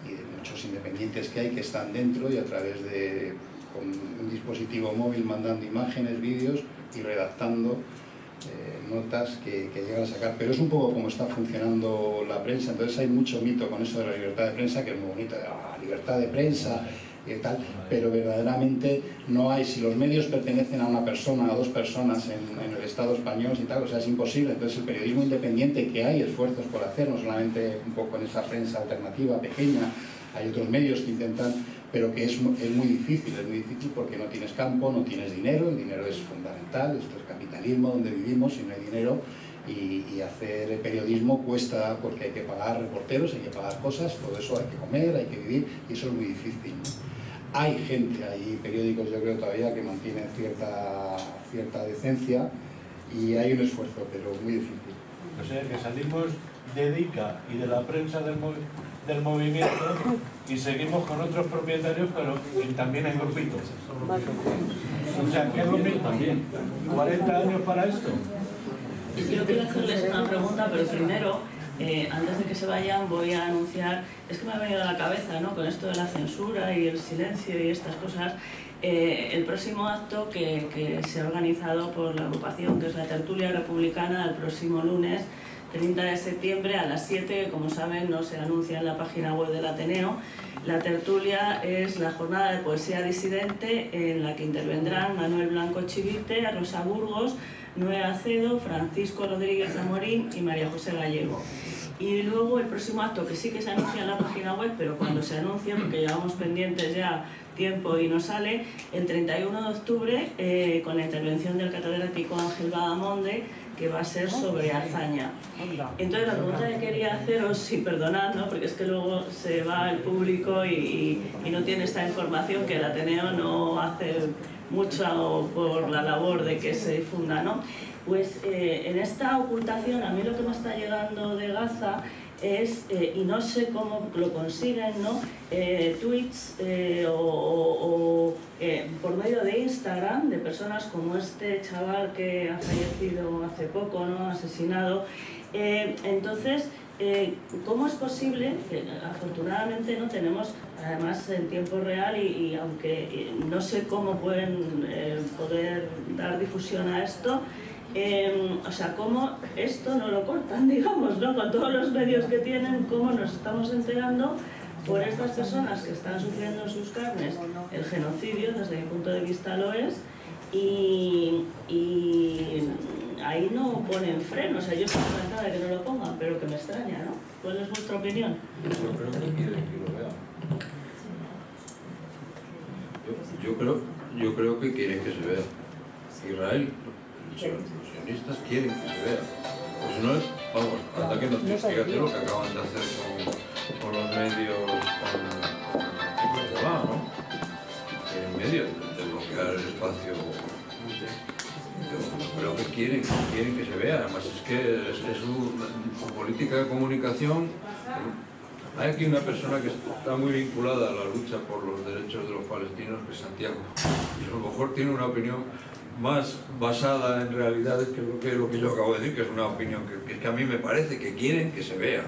y de muchos independientes que hay que están dentro, y a través de con un dispositivo móvil mandando imágenes, vídeos y redactando notas que llegan a sacar, pero es un poco como está funcionando la prensa. Entonces hay mucho mito con eso de la libertad de prensa, que es muy bonito, la libertad de prensa y tal, pero verdaderamente no hay. Si los medios pertenecen a una persona, a dos personas en el Estado español y tal, o sea, es imposible. Entonces el periodismo independiente, que hay esfuerzos por hacer, no solamente un poco en esa prensa alternativa pequeña, hay otros medios que intentan, pero que es muy difícil porque no tienes campo, no tienes dinero, el dinero es fundamental, esto es capitalismo donde vivimos y no hay dinero, y hacer periodismo cuesta porque hay que pagar reporteros, hay que pagar cosas, todo eso hay que comer, hay que vivir, y eso es muy difícil, ¿no? Hay gente, hay periódicos yo creo todavía que mantienen cierta decencia y hay un esfuerzo, pero muy difícil. O sea que salimos de DICA y de la prensa del movimiento y seguimos con otros propietarios, pero también hay grupitos. O sea, ¿qué es lo mismo? ¿40 años para esto? Yo quiero hacerles una pregunta, pero primero, antes de que se vayan, voy a anunciar, es que me ha venido a la cabeza, ¿no?, con esto de la censura y el silencio y estas cosas, el próximo acto que se ha organizado por la agrupación, que es la Tertulia Republicana, el próximo lunes 30 de septiembre a las 7, como saben, no se anuncia en la página web del Ateneo. La tertulia es la jornada de poesía disidente en la que intervendrán Manuel Blanco Chivite, Rosa Burgos, Noé Acedo, Francisco Rodríguez Amorín y María José Gallego. Y luego el próximo acto, que sí que se anuncia en la página web, pero cuando se anuncie, porque llevamos pendientes ya tiempo y no sale, el 31 de octubre, con la intervención del catedrático Ángel Badamonde, que va a ser sobre Azaña. Entonces la pregunta que quería haceros, y perdonad, ¿no?, porque es que luego se va el público y no tiene esta información, que el Ateneo no hace mucho por la labor de que se difunda, ¿no? Pues en esta ocultación, a mí lo que me está llegando de Gaza es, y no sé cómo lo consiguen, ¿no?, tweets por medio de Instagram de personas como este chaval que ha fallecido hace poco, ¿no?, asesinado. Entonces, ¿cómo es posible que afortunadamente no tenemos, además en tiempo real, y aunque no sé cómo pueden poder dar difusión a esto, o sea, cómo esto no lo cortan, digamos, ¿no?, con todos los medios que tienen, cómo nos estamos enterando por estas personas que están sufriendo en sus carnes el genocidio, desde mi punto de vista lo es, y ahí no ponen freno. O sea, yo estoy encantada de que no lo pongan, pero que me extraña, ¿no? ¿Cuál es vuestra opinión? Yo creo que quieren que lo vean. Yo creo que quieren que se vea. Israel, los sionistas quieren que se vea. Pues no es, vamos, ataque noticia, fíjate lo que acaban de hacer con los medios, con ¿no?, en medio de bloquear el espacio. Yo creo que quieren que se vea. Además es que es su política de comunicación. Hay aquí una persona que está muy vinculada a la lucha por los derechos de los palestinos, que es Santiago, y a lo mejor tiene una opinión más basada en realidades que lo que yo acabo de decir, que es una opinión que a mí me parece que quieren que se vea,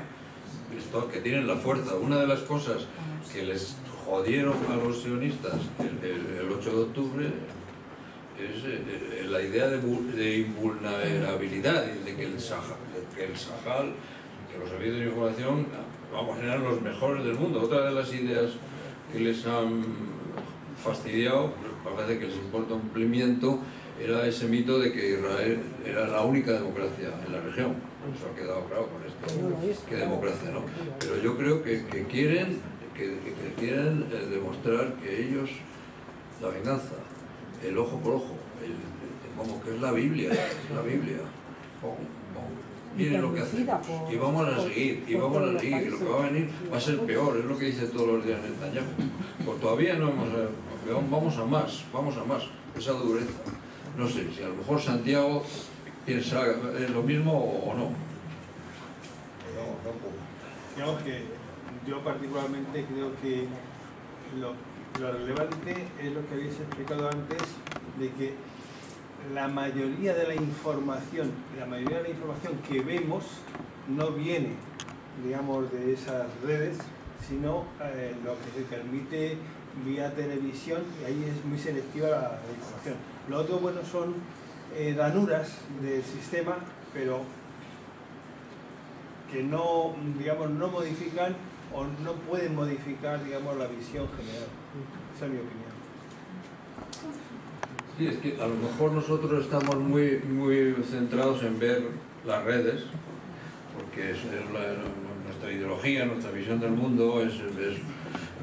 que tienen la fuerza. Una de las cosas que les jodieron a los sionistas el 8 de octubre es la idea de invulnerabilidad, de que el Sahel, que los servicios de información, vamos, eran los mejores del mundo. Otra de las ideas que les han fastidiado, parece que les importa un pimiento, era ese mito de que Israel era la única democracia en la región. Eso ha quedado claro con esto, que democracia, ¿no? Pero yo creo que quieren demostrar que ellos, la venganza, el ojo por ojo, como que es la Biblia, miren lo que hacen, y vamos a seguir, y lo que va a venir va a ser peor, es lo que dice todos los días Netanyahu. Pues todavía no vamos a más, esa dureza. No sé, si a lo mejor Santiago piensa lo mismo o no. Digamos que yo particularmente creo que lo relevante es lo que habéis explicado antes, de que la mayoría de la información que vemos no viene, digamos, de esas redes, sino lo que se transmite vía televisión, y ahí es muy selectiva la información. Lo otro, bueno, son ranuras del sistema, pero que no, digamos, no modifican o no pueden modificar, digamos, la visión general. Esa es mi opinión. Sí, es que a lo mejor nosotros estamos muy centrados en ver las redes, porque es nuestra ideología, nuestra visión del mundo,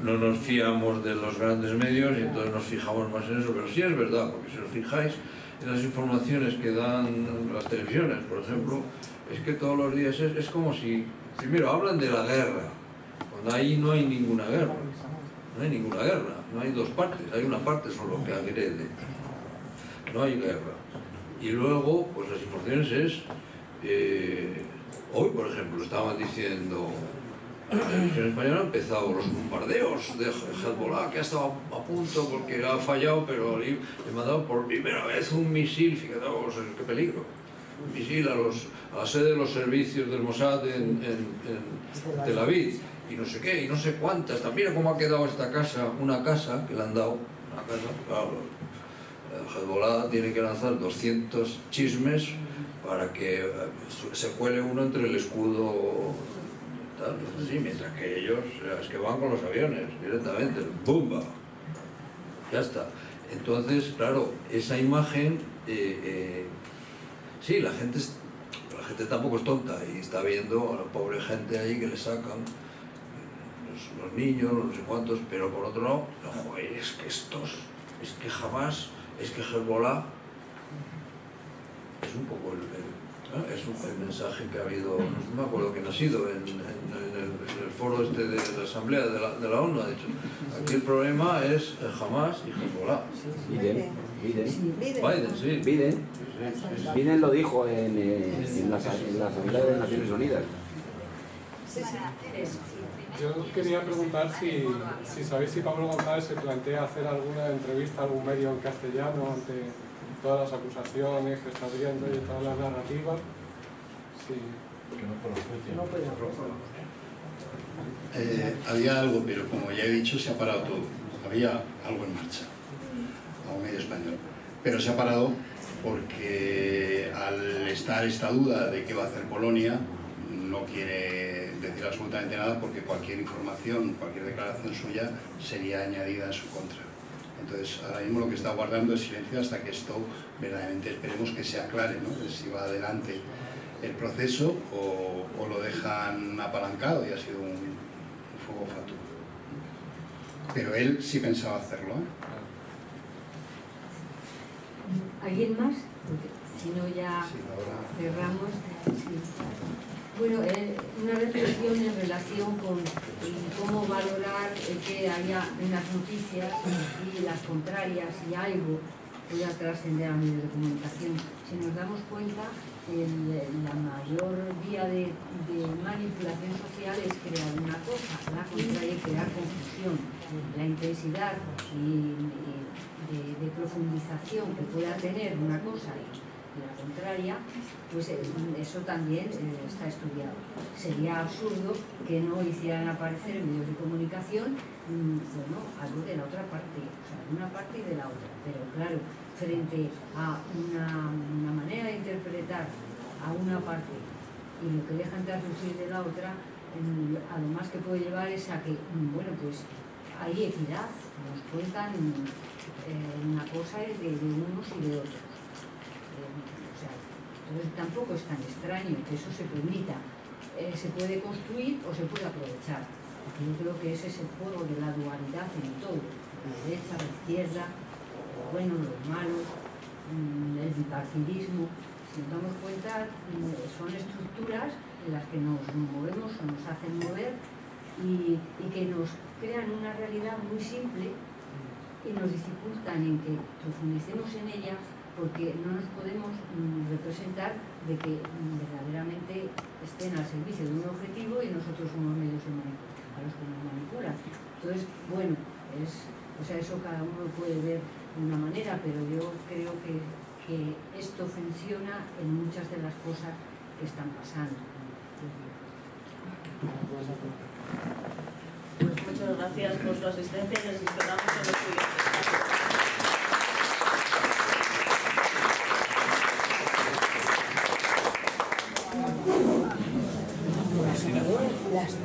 no nos fiamos de los grandes medios y entonces nos fijamos más en eso, pero sí es verdad, porque si os fijáis en las informaciones que dan las televisiones, por ejemplo, es que todos los días es como si, primero hablan de la guerra, cuando ahí no hay ninguna guerra, no hay dos partes, hay una parte solo que agrede, no hay guerra. Y luego, pues las informaciones es, hoy por ejemplo estaban diciendo, la televisión española ha empezado los bombardeos de Hezbollah, que ha estado a punto porque ha fallado, pero le mandaron por primera vez un misil, fijaos, qué peligro, un misil a la sede de los servicios del Mossad en Tel Aviv, y no sé qué, y no sé cuántas. Mira cómo ha quedado esta casa, una casa que le han dado, una casa, claro, Hezbollah tiene que lanzar 200 chismes para que se cuele uno entre el escudo, tal, sí, mientras que ellos es que van con los aviones directamente, ¡bumba! Ya está. Entonces, claro, esa imagen, sí, la gente tampoco es tonta y está viendo a la pobre gente ahí que le sacan los niños, no sé cuántos, pero por otro lado, no, joder, es que jamás, es que Hezbollah es un poco el mensaje que ha habido, no me acuerdo quién ha sido, en el foro este de la Asamblea de la ONU, ha dicho, aquí el problema es Hamas y Hezbollah. Biden lo dijo en la Asamblea de Naciones Unidas. Yo quería preguntar si sabéis si Pablo González se plantea hacer alguna entrevista a algún medio en castellano ante todas las acusaciones que está viendo y todas las narrativas. Sí. Había algo, pero como ya he dicho, se ha parado todo. Había algo en marcha a un medio español, pero se ha parado porque al estar esta duda de qué va a hacer Polonia, no quiere decir absolutamente nada porque cualquier información, cualquier declaración suya sería añadida en su contra. Entonces, ahora mismo lo que está guardando es silencio hasta que esto verdaderamente esperemos que se aclare, ¿no? Si va adelante el proceso o lo dejan apalancado y ha sido un fuego fatuo. Pero él sí pensaba hacerlo, ¿eh? ¿Alguien más? Porque si no ya cerramos. Sí. Bueno, una reflexión en relación con cómo valorar que haya unas noticias y las contrarias y algo pueda trascender a medios de comunicación. Si nos damos cuenta, la mayor vía de manipulación social es crear una cosa, la contraria, crear confusión. La intensidad de profundización que pueda tener una cosa y la contraria, pues eso también está estudiado. Sería absurdo que no hicieran aparecer en medios de comunicación bueno, algo de la otra parte, o sea, de una parte y de la otra. Pero claro, frente a una manera de interpretar a una parte y lo que dejan traducir de la otra, a lo más que puede llevar es a que, bueno, pues hay equidad, nos cuentan una cosa de unos y de otros. O sea, entonces tampoco es tan extraño que eso se permita. Se puede construir o se puede aprovechar. Yo creo que ese es el juego de la dualidad en todo. La derecha, la izquierda, los buenos, los malos, el bipartidismo. Si nos damos cuenta, son estructuras en las que nos movemos o nos hacen mover y que nos crean una realidad muy simple y nos dificultan en que profundicemos en ella porque no nos podemos representar de que verdaderamente estén al servicio de un objetivo y nosotros somos medios a los que nos manipulan. Entonces, bueno, o sea, eso cada uno puede ver de una manera, pero yo creo que esto funciona en muchas de las cosas que están pasando. Pues muchas gracias por su asistencia y les esperamos en los siguientes. Las